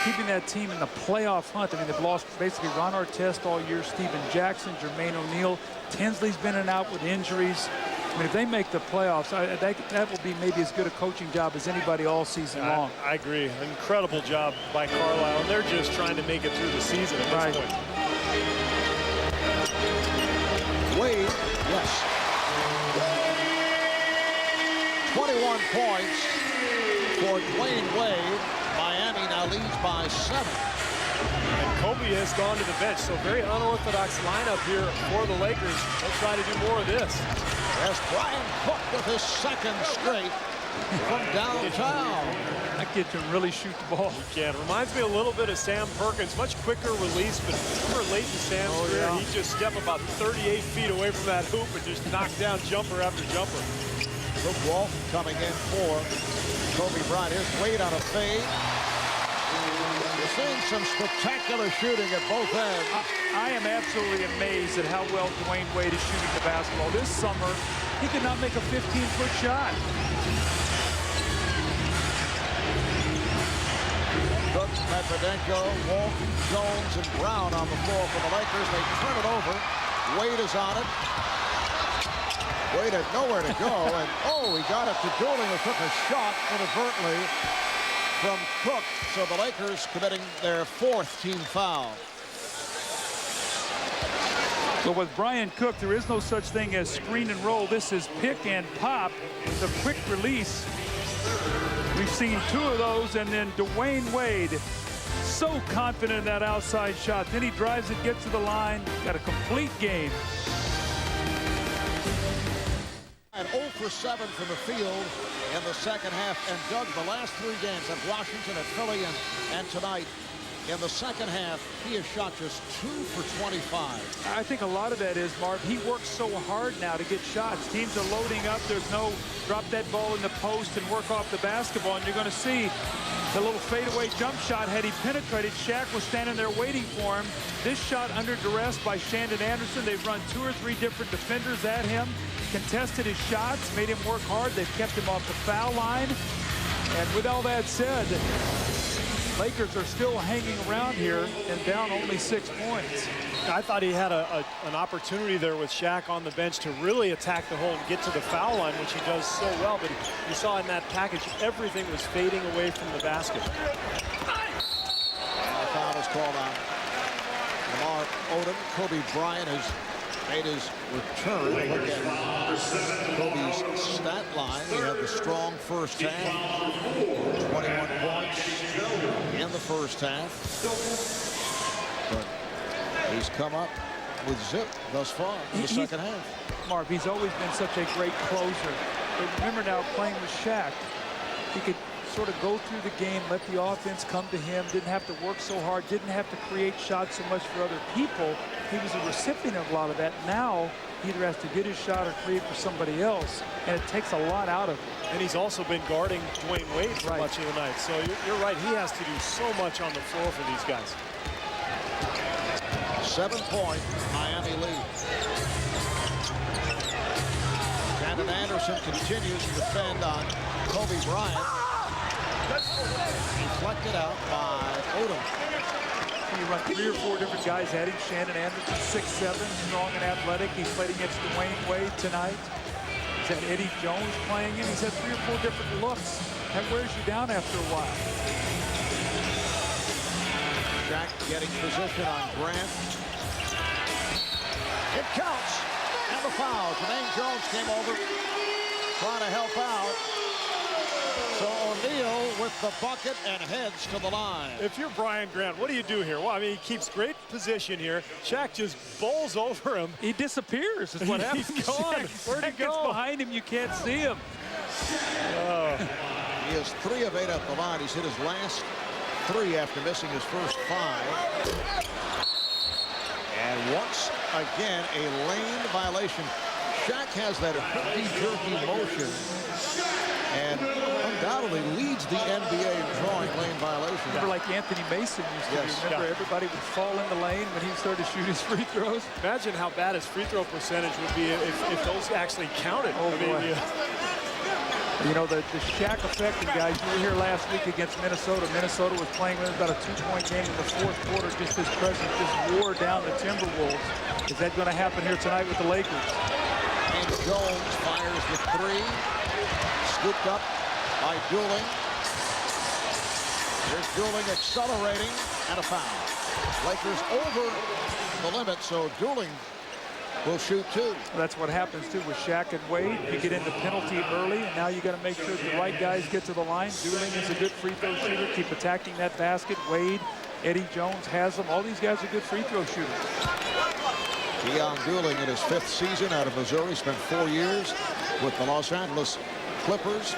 keeping that team in the playoff hunt. I mean, they've lost basically Ron Artest all year, Steven Jackson, Jermaine O'Neal. Tinsley's been in and out with injuries. I mean, if they make the playoffs, that will be maybe as good a coaching job as anybody all season long. I agree. Incredible job by Carlisle. And they're just trying to make it through the season at this point. Wade, yes. 21 points for Dwyane Wade. Miami now leads by 7. And Kobe has gone to the bench, so very unorthodox lineup here for the Lakers. They'll try to do more of this. As Brian Cook with his 2nd straight from downtown. That kid can really shoot the ball. He can. Reminds me a little bit of Sam Perkins. Much quicker release, but remember late in Sam's career, he just stepped about 38 feet away from that hoop and just knocked down jumper after jumper. Brooke Walton coming in for Kobe Bryant. Here's Wade on a fade. We're seeing some spectacular shooting at both ends. I am absolutely amazed at how well Dwyane Wade is shooting the basketball. This summer, he could not make a 15-foot shot. Cook, Medvedenko, Walton, Jones, and Brown on the floor for the Lakers. They turn it over. Wade is on it. Wade had nowhere to go, and he got it to Dwyane, who took a shot inadvertently from Cook. So the Lakers committing their 4th team foul. So with Brian Cook, there is no such thing as screen and roll. This is pick and pop. It's a quick release. We've seen 2 of those, and then Dwyane Wade so confident in that outside shot. Then he drives it, gets to the line, got a complete game. And 0 for 7 from the field in the second half. And Doug, the last 3 games at Washington, at Philly, and tonight, in the second half, he has shot just 2 for 25. I think a lot of that is, Marv, he works so hard now to get shots. Teams are loading up. There's no drop that ball in the post and work off the basketball. And you're going to see the little fadeaway jump shot. Had he penetrated, Shaq was standing there waiting for him. This shot under duress by Shandon Anderson. They've run 2 or 3 different defenders at him, contested his shots, made him work hard. They've kept him off the foul line. And with all that said, Lakers are still hanging around here and down only 6 points. I thought he had an opportunity there with Shaq on the bench to really attack the hole and get to the foul line, which he does so well. But you saw in that package, everything was fading away from the basket. Foul is called on Lamar Odom. Kobe Bryant has made his return. Look at Kobe's stat line. He had the strong first half. 21 points in the first half. But he's come up with zip thus far in the second half. Marv, he's always been such a great closer. But remember now, playing with Shaq, he could sort of go through the game, let the offense come to him, didn't have to work so hard, didn't have to create shots so much for other people. He was a recipient of a lot of that. Now, he either has to get his shot or create for somebody else, and it takes a lot out of him. And he's also been guarding Dwyane Wade for much of the night. So you're right, he has to do so much on the floor for these guys. 7-point Miami lead. Shannon Anderson continues to defend on Kobe Bryant. Deflected out by Odom. You run 3 or 4 different guys at him. Shannon Anderson, 6'7", strong and athletic. He's played against Dwyane Wade tonight. He's had Eddie Jones playing him. He's had 3 or 4 different looks. That wears you down after a while. Shaq getting position on Grant. It counts. And the foul. Jermaine Jones came over trying to help out. So O'Neal with the bucket and heads to the line. If you're Brian Grant, what do you do here? Well, I mean, he keeps great position here. Shaq just bowls over him. He disappears is what happens. He's gone. Where'd he go? Behind him, you can't see him. He is 3 of 8 at the line. He's hit his last 3 after missing his first 5. And once again, a lane violation. Shaq has that herky-jerky motion and undoubtedly leads the NBA in drawing lane violations. Remember, like Anthony Mason used to do. Remember, everybody would fall in the lane when he started to shoot his free throws. Imagine how bad his free throw percentage would be if those actually counted. Oh, boy. You know, the Shaq effect, guys, you were here last week against Minnesota. Minnesota was playing with about a 2-point game in the 4th quarter. Just his presence just wore down the Timberwolves. Is that going to happen here tonight with the Lakers? And Jones fires the 3. Scooped up by Dooling. Here's Dooling accelerating and a foul. Lakers over the limit, so Dooling will shoot 2. That's what happens too with Shaq and Wade. You get into penalty early, and now you got to make sure the right guys get to the line. Dooling is a good free throw shooter. Keep attacking that basket. Wade, Eddie Jones has them. All these guys are good free throw shooters. Deion Dooling in his 5th season out of Missouri, spent 4 years with the Los Angeles Clippers.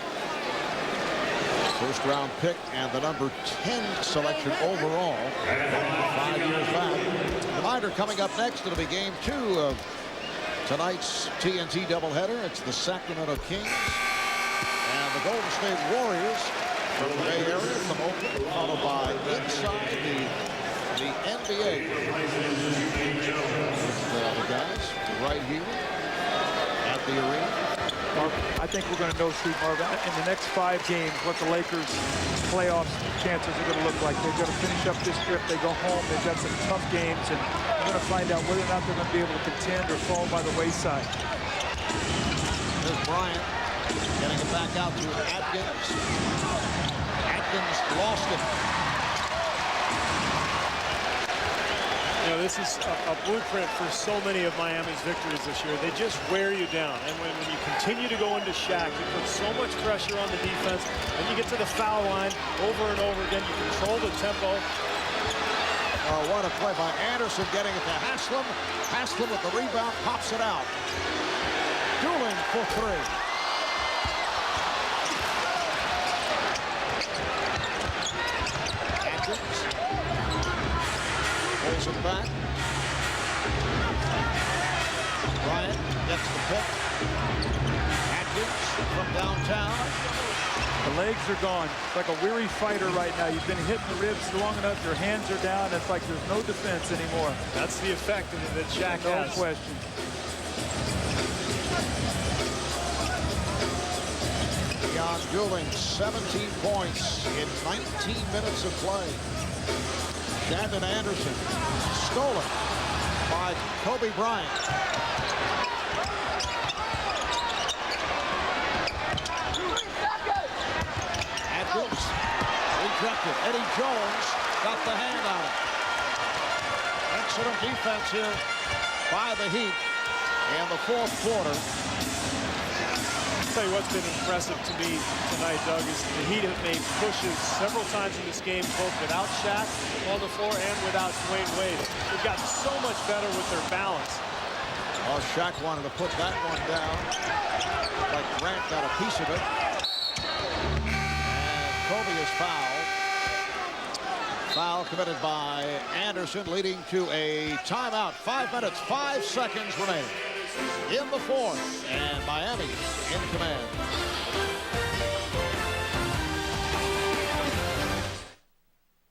First-round pick and the number 10 selection overall 5 years back. Reminder coming up next, it'll be game 2 of tonight's TNT doubleheader. It's the Sacramento Kings and the Golden State Warriors from the Bay Area, from Oakland, followed by inside the NBA. The guys right here at the arena. I think we're going to know, Steve Marvin, in the next 5 games what the Lakers' playoff chances are going to look like. They're going to finish up this trip. They go home. They've got some tough games, and we're going to find out whether or not they're going to be able to contend or fall by the wayside. There's Bryant getting it back out to Atkins. Atkins lost it. You know, this is a blueprint for so many of Miami's victories this year. They just wear you down. And when you continue to go into Shaq, you put so much pressure on the defense. Then you get to the foul line over and over again. You control the tempo. What a play by Anderson, getting it to Haslam. Haslam with the rebound, pops it out. Dooling for 3. Atkins pulls it back. Bryant gets the pick. Atkins from downtown. The legs are gone. It's like a weary fighter right now. You've been hitting the ribs long enough. Your hands are down. It's like there's no defense anymore. That's the effect that Shaq has. No question. Deion Dooling, 17 points in 19 minutes of play. Shannon Anderson, stolen by Kobe Bryant. Atkins, rejected. Eddie Jones got the hand on it. Excellent defense here by the Heat. in the fourth quarter. I'll tell you what's been impressive to me tonight, Doug, is the Heat have made pushes several times in this game, both without Shaq on the floor and without Dwyane Wade. They've gotten so much better with their balance. Well, Shaq wanted to put that one down. Like Grant got a piece of it. And Kobe is fouled. Foul committed by Anderson, leading to a timeout. 5 minutes, 5 seconds remaining in the fourth, and Miami in command.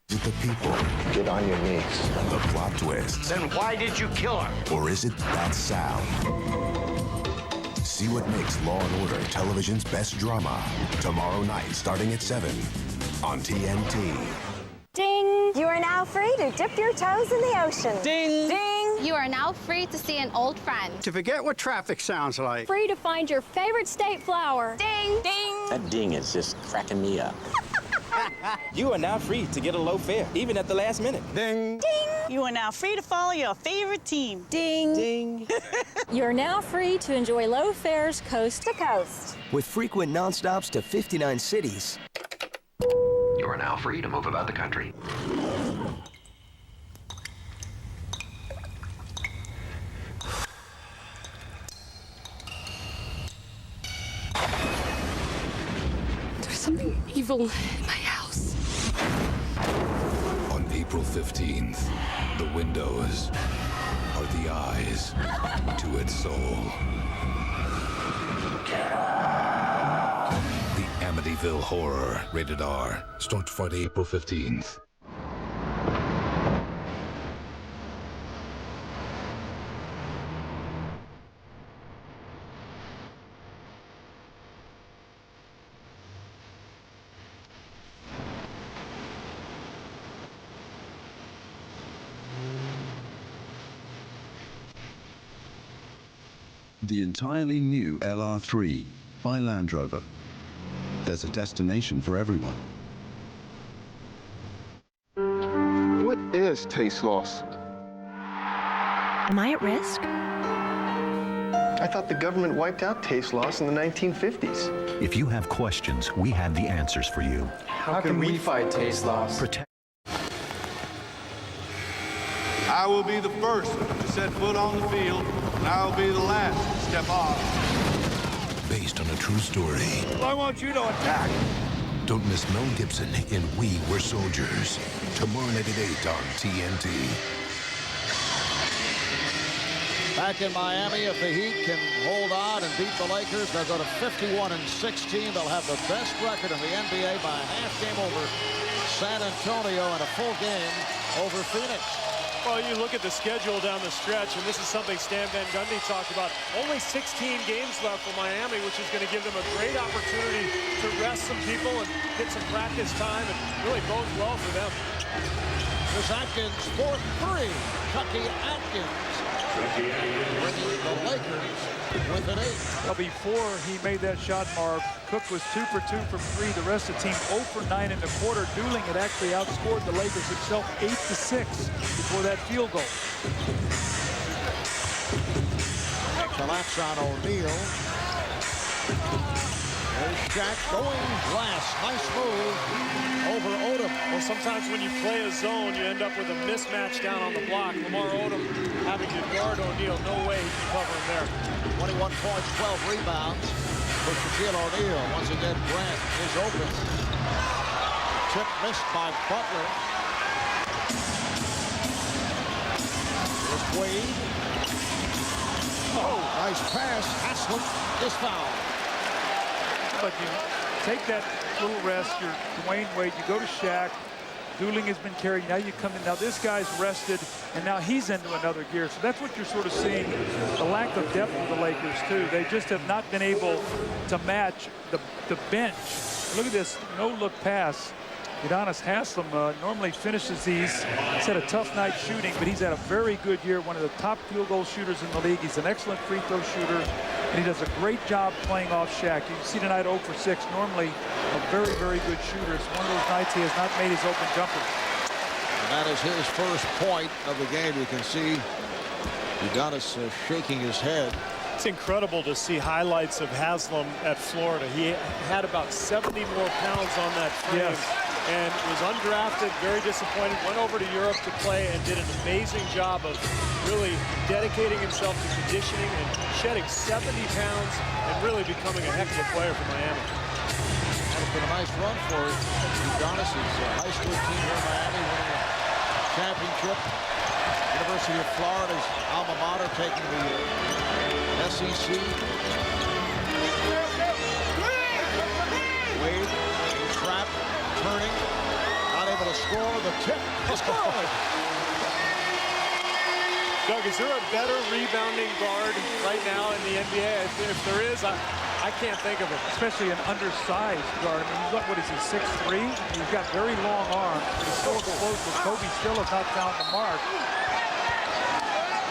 Is it the people? Get on your knees. The plot twists? Then why did you kill her? Or is it that sound? See what makes Law & Order television's best drama tomorrow night starting at 7 on TNT. Ding! You are now free to dip your toes in the ocean. Ding! Ding! You are now free to see an old friend. To forget what traffic sounds like. Free to find your favorite state flower. Ding! Ding! That ding is just cracking me up. You are now free to get a low fare, even at the last minute. Ding! Ding! You are now free to follow your favorite team. Ding! Ding! You're now free to enjoy low fares coast to coast. With frequent nonstops to 59 cities. You are now free to move about the country. There's something evil in my house. On April 15th, the windows are the eyes to its soul. The Amityville Horror, rated R, starts Friday, April 15th. The entirely new LR3 by Land Rover. There's a destination for everyone. What is taste loss? Am I at risk? I thought the government wiped out taste loss in the 1950s. If you have questions, we have the answers for you. How can we fight taste loss? I will be the first to set foot on the field, and I will be the last to step off. Based on a true story. I want you to attack. Don't miss Mel Gibson in We Were Soldiers. Tomorrow night at 8 on TNT. Back in Miami, if the Heat can hold on and beat the Lakers, they'll go to 51-16. They'll have the best record in the NBA by a half game over San Antonio and a full game over Phoenix. Well, you look at the schedule down the stretch, and this is something Stan Van Gundy talked about. Only 16 games left for Miami, which is going to give them a great opportunity to rest some people and get some practice time, and really bodes well for them. Here's Atkins for three. Chucky Atkins bringing the Lakers with an 8. Well, before he made that shot, Marv, Cook was 2 for 2 from 3. The rest of the team 0 for 9 in the quarter. Dooling had actually outscored the Lakers himself 8-6 before that field goal. Collapse on O'Neal. There's Shaq going glass. Nice move over Odom. Well, sometimes when you play a zone, you end up with a mismatch down on the block. Lamar Odom having to guard O'Neal. No way he can cover him there. 21 points, 12 rebounds for Shaquille O'Neal. Once again, Grant is open. Tip missed by Butler. Here's Wade. Oh, nice pass. Haslem is fouled. But you take that little rest, you're Dwyane Wade, you go to Shaq, Dooling has been carried, now you come in, now this guy's rested, and now he's into another gear. So that's what you're sort of seeing, the lack of depth of the Lakers too. They just have not been able to match the bench. Look at this no-look pass. Udonis Haslem normally finishes these. He's had a tough night shooting, but he's had a very good year, one of the top field goal shooters in the league. He's an excellent free throw shooter, and he does a great job playing off Shaq. You can see tonight 0 for 6, normally a very, very good shooter. It's one of those nights he has not made his open jumper. And that is his first point of the game. You can see Udonis shaking his head. It's incredible to see highlights of Haslam at Florida. He had about 70 more pounds on that frame and was undrafted, very disappointed, went over to Europe to play and did an amazing job of really dedicating himself to conditioning and shedding 70 pounds and really becoming a heck of a player for Miami. It's been a nice run for Udonis' high school team here in Miami, winning a championship. University of Florida's alma mater taking the SEC. Wade trapped, turning, not able to score. The tip is good. Doug, is there a better rebounding guard right now in the NBA? If there is, I can't think of it. Especially an undersized guard. I mean, what is he, 6'3"? He's got very long arms, but he's so explosive. Kobe still has not found the mark.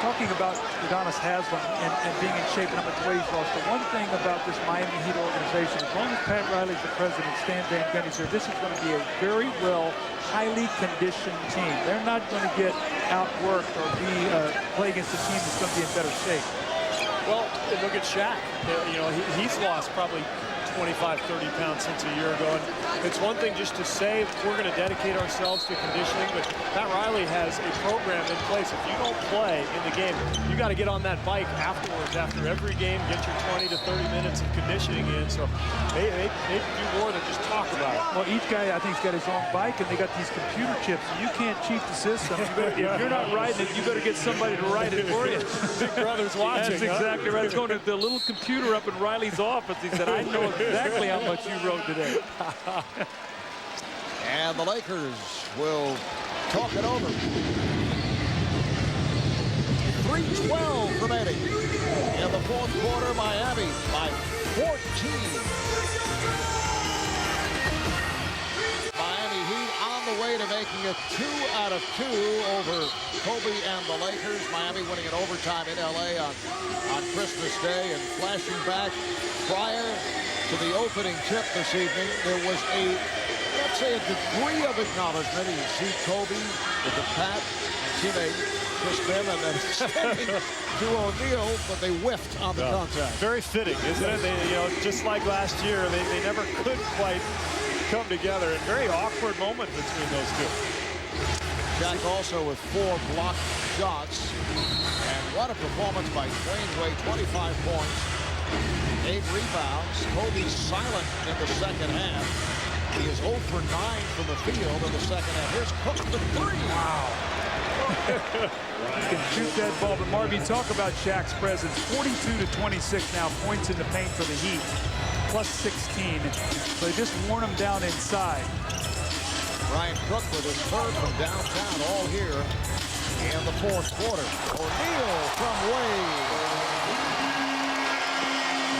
Talking about Udonis Haslam and being in shape and how much weight he's lost, the one thing about this Miami Heat organization, as long as Pat Riley's the president, Stan Van Gundy's here, this is going to be a very well, highly conditioned team. They're not going to get outworked or play against a team that's going to be in better shape. Well, look at Shaq. You know, he's lost probably 25, 30 pounds since a year ago. And it's one thing just to say we're going to dedicate ourselves to conditioning, but Pat Riley has a program in place. If you don't play in the game, you got to get on that bike afterwards, after every game, get your 20 to 30 minutes of conditioning in. So they do more than just talk about it. Well, each guy, I think, has got his own bike, and they got these computer chips. You can't cheat the system. If you're not riding it, you better get somebody to ride it for you. Big brother's watching. That's exactly right. It's going to the little computer up in Riley's office. He said, I know exactly how much you rode today. And the Lakers will talk it over. 3:12 remaining in the fourth quarter. Miami by 14. Miami Heat on the way to making it 2 out of 2 over Kobe and the Lakers. Miami winning in overtime in LA on Christmas Day. And flashing back prior to the opening tip this evening, there was let's say a degree of acknowledgement. You see Kobe with the pat, teammate Chris Bim, and then extending to O'Neal, but they whiffed on the contact. Very fitting, isn't it? They, you know, just like last year, they never could quite come together. A very awkward moment between those two. Shaq also with 4 blocked shots, and what a performance by Dwyane Wade, 25 points. 8 rebounds. Kobe's silent in the second half. He is 0 for 9 from the field in the second half. Here's Cook the 3. Wow. He can shoot that ball, but Marvin, talk about Shaq's presence. 42 to 26 now, points in the paint for the Heat, plus 16. So they just worn him down inside. Brian Cook with his third from downtown, all here in the fourth quarter. O'Neal from Wade.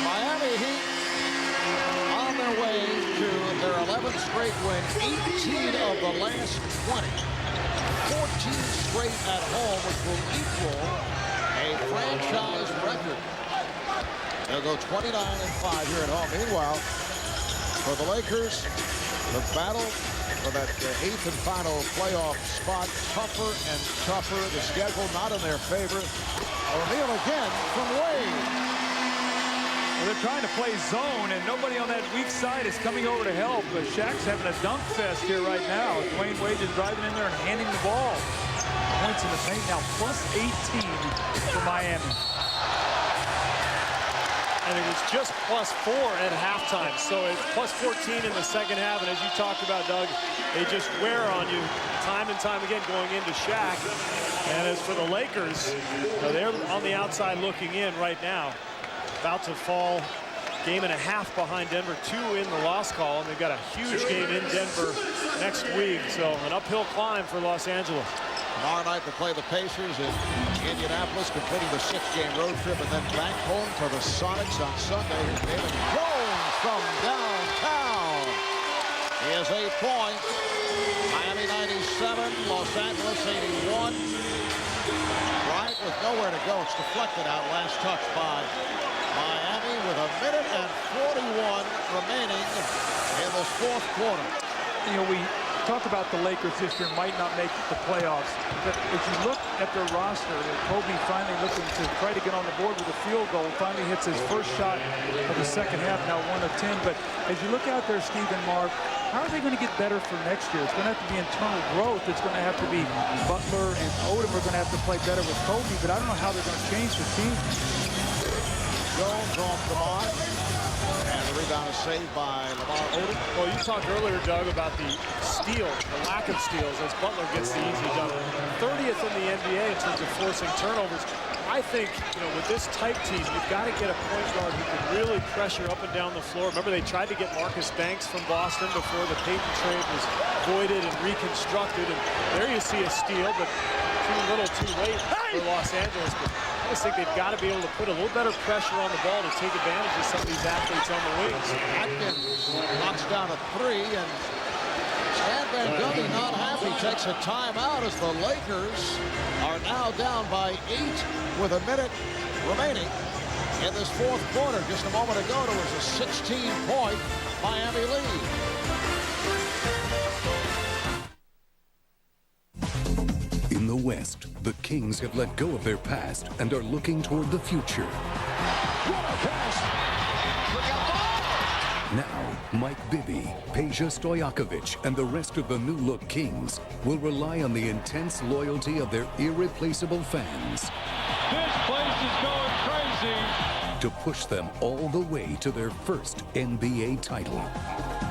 Miami Heat on their way to their 11th straight win, 18 of the last 20. 14 straight at home, which will equal a franchise record. They'll go 29-5 here at home. Meanwhile, for the Lakers, the battle for that 8th and final playoff spot, tougher and tougher. The schedule not in their favor. O'Neal again from Wade. Well, they're trying to play zone, and nobody on that weak side is coming over to help. But Shaq's having a dunk fest here right now. Dwyane Wade is driving in there and handing the ball. Points in the paint now, plus 18 for Miami. And it was just plus 4 at halftime. So it's plus 14 in the second half. And as you talked about, Doug, they just wear on you time and time again going into Shaq. And as for the Lakers, they're on the outside looking in right now. About to fall game and a half behind Denver, 2 in the loss column. They've got a huge game in Denver next week, so an uphill climb for Los Angeles. Tomorrow night they play the Pacers in Indianapolis, completing the 6-game road trip, and then back home to the Sonics on Sunday. Here's David Jones from downtown. He has 8 points. Miami 97, Los Angeles 81. Bryant with nowhere to go. It's deflected out. Last touch by Miami with 1 minute and 41 remaining in this fourth quarter. You know, talk about the Lakers this year might not make the playoffs. But if you look at their roster, Kobe finally looking to try to get on the board with a field goal, finally hits his first shot of the second half, now 1 of 10. But as you look out there, Steve and Mark, how are they going to get better for next year? It's going to have to be internal growth. It's going to have to be Butler and Odom are going to have to play better with Kobe, but I don't know how they're going to change the team. Jones off the mark. And the rebound is saved by Lamar Odom. Well, you talked earlier, Doug, about the steal, the lack of steals as Butler gets the easy dunk. 30th in the NBA in terms of forcing turnovers. I think, with this type team, you've got to get a point guard who can really pressure up and down the floor. Remember, they tried to get Marcus Banks from Boston before the Payton trade was voided and reconstructed. And there you see a steal, but too little too late for Los Angeles. But I just think they've got to be able to put a little better pressure on the ball to take advantage of some of these athletes on the wings. Atkins knocks down a 3, and Stan Van Gundy not happy. Takes a timeout as the Lakers are now down by 8 with a minute remaining in this fourth quarter. Just a moment ago, there was a 16-point Miami lead. In the West, the Kings have let go of their past and are looking toward the future. Now, Mike Bibby, Peja Stojakovic, and the rest of the new-look Kings will rely on the intense loyalty of their irreplaceable fans. This place is going crazy. To push them all the way to their first NBA title.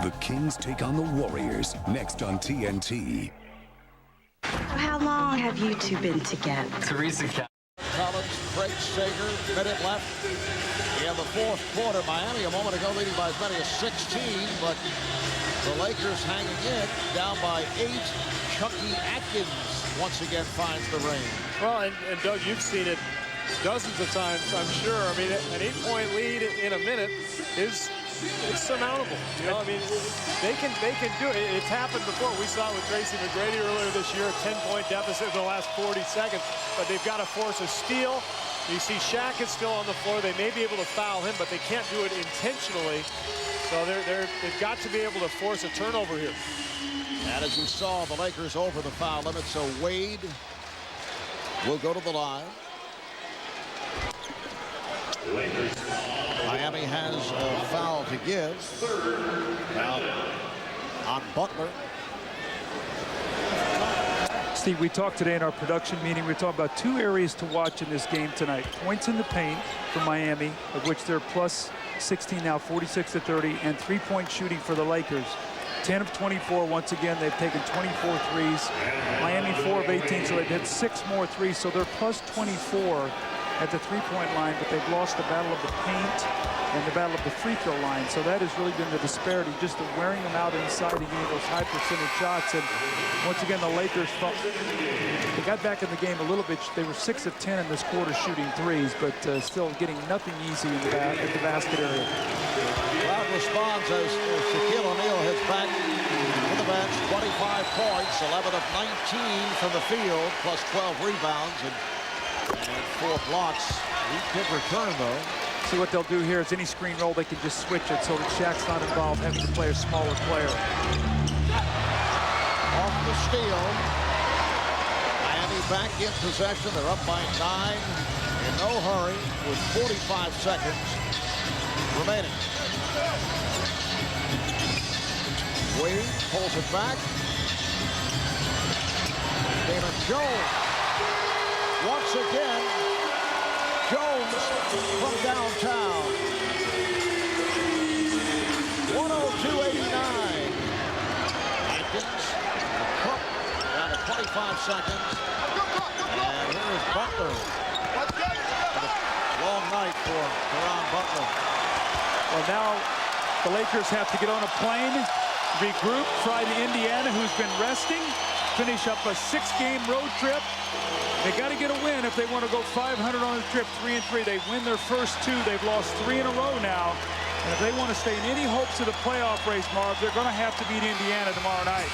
The Kings take on the Warriors next on TNT. How long have you two been together? Teresa Collins, Craig Sager, minute left in the fourth quarter. Miami a moment ago leading by as many as 16, but the Lakers hanging in, down by 8. Chucky Atkins once again finds the ring. Well, and Doug, you've seen it dozens of times, I'm sure. I mean, an 8-point lead in a minute is surmountable. I mean, they can do it. It's happened before. We saw it with Tracy McGrady earlier this year, a 10-point deficit in the last 40 seconds. But they've got to force a steal. You see Shaq is still on the floor. They may be able to foul him, but they can't do it intentionally. So they've got to be able to force a turnover here. And as you saw, the Lakers over the foul limit, so Wade will go to the line. Miami has a foul to give. Now on Butler. Steve, we talked today in our production meeting. We talked about 2 areas to watch in this game tonight. Points in the paint for Miami, of which they're plus 16 now, 46-30, and 3-point shooting for the Lakers. 10 of 24. Once again, they've taken 24 threes. Miami 4 of 18, so they've hit 6 more threes. So they're plus 24 at the 3-point line, but they've lost the battle of the paint and the battle of the free throw line. So that has really been the disparity, just the wearing them out inside and getting those high percentage shots. And once again, the Lakers, they got back in the game a little bit. They were 6 of 10 in this quarter shooting threes, but still getting nothing easy in the basket area. Crowd responds as Shaquille O'Neal hits back to the bench. 25 points, 11 of 19 from the field, plus 12 rebounds and 4 blocks. He could return, though. See what they'll do here is any screen roll, they can just switch it so that Shaq's not involved having to play a smaller player. Off the steal. Miami back in possession. They're up by 9 in no hurry with 45 seconds remaining. Wade pulls it back. Damon Jones. Once again, Jones from downtown. 102.89. Atkins, Cook, down to 25 seconds. And here is Butler. Long night for Caron Butler. Well, now the Lakers have to get on a plane, regroup, fly to Indiana, who's been resting, finish up a 6-game road trip. They got to get a win if they want to go 500 on the trip, 3-3. They win their first 2. They've lost 3 in a row now. And if they want to stay in any hopes of the playoff race, Marv, they're going to have to beat Indiana tomorrow night.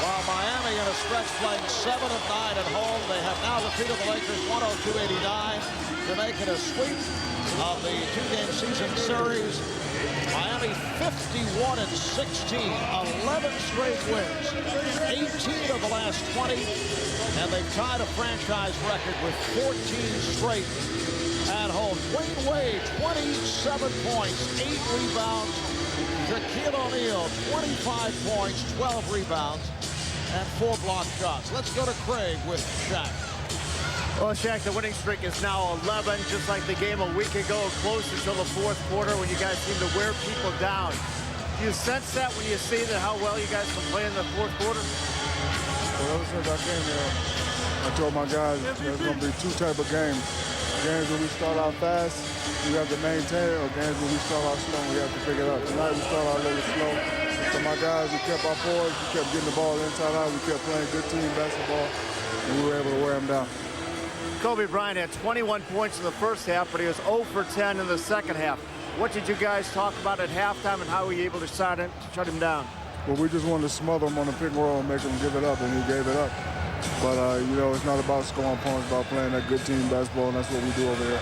While Miami in a stretch playing 7 of 9 at home. They have now defeated the Lakers 102-89 to make it a sweep of the 2-game season series. Miami 51-16, 11 straight wins, 18 of the last 20, and they've tied a franchise record with 14 straight at home. Dwyane Wade, 27 points, 8 rebounds. Shaquille O'Neal, 25 points, 12 rebounds, and 4 blocked shots. Let's go to Craig with Shaq. Well, Shaq, the winning streak is now 11, just like the game a week ago, close until the fourth quarter when you guys seem to wear people down. Do you sense that when you see that how well you guys can play in the fourth quarter? Well, ever since I came here, I told my guys there's going to be 2 types of games. Games where we start out fast, we have to maintain it, or games where we start out slow, we have to pick it up. Tonight we start out a little slow. So my guys, we kept our forwards, we kept getting the ball inside out, we kept playing good team basketball, and we were able to wear them down. Kobe Bryant had 21 points in the first half, but he was 0 for 10 in the second half. What did you guys talk about at halftime, and how were you able to shut him down? Well, we just wanted to smother him on the pick and roll and make him give it up, and he gave it up. But, you know, it's not about scoring points, it's about playing that good team basketball, and that's what we do over here.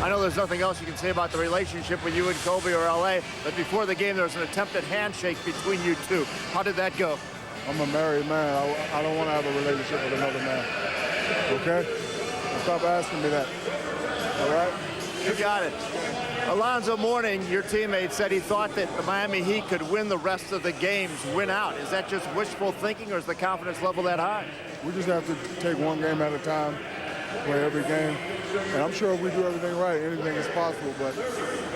I know there's nothing else you can say about the relationship with you and Kobe or L.A., but before the game, there was an attempted handshake between you two. How did that go? I'm a married man. I don't want to have a relationship with another man. Okay? Stop asking me that. All right? You got it. Alonzo Mourning, your teammate, said he thought that the Miami Heat could win the rest of the games, win out. Is that just wishful thinking, or is the confidence level that high? We just have to take one game at a time, play every game. And I'm sure if we do everything right, anything is possible, but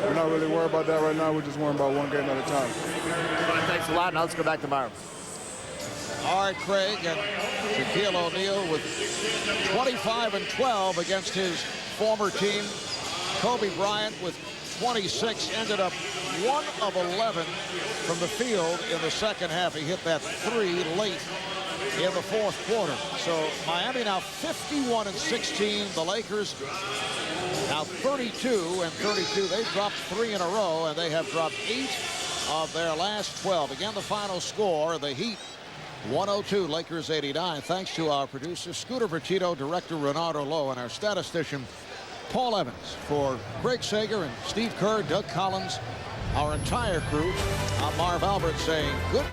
we're not really worried about that right now. We're just worried about one game at a time. Well, thanks a lot. Now let's go back tomorrow. All right, Craig, and Shaquille O'Neal with 25 and 12 against his former team. Kobe Bryant with 26 ended up 1 of 11 from the field in the second half. He hit that 3 late in the fourth quarter. So Miami now 51-16. The Lakers now 32-32. They've dropped 3 in a row, and they have dropped 8 of their last 12. Again, the final score, the Heat 102, Lakers 89. Thanks to our producer, Scooter Vertito, director Renardo Lowe, and our statistician, Paul Evans. For Greg Sager and Steve Kerr, Doug Collins, our entire crew, I'm Marv Albert saying good.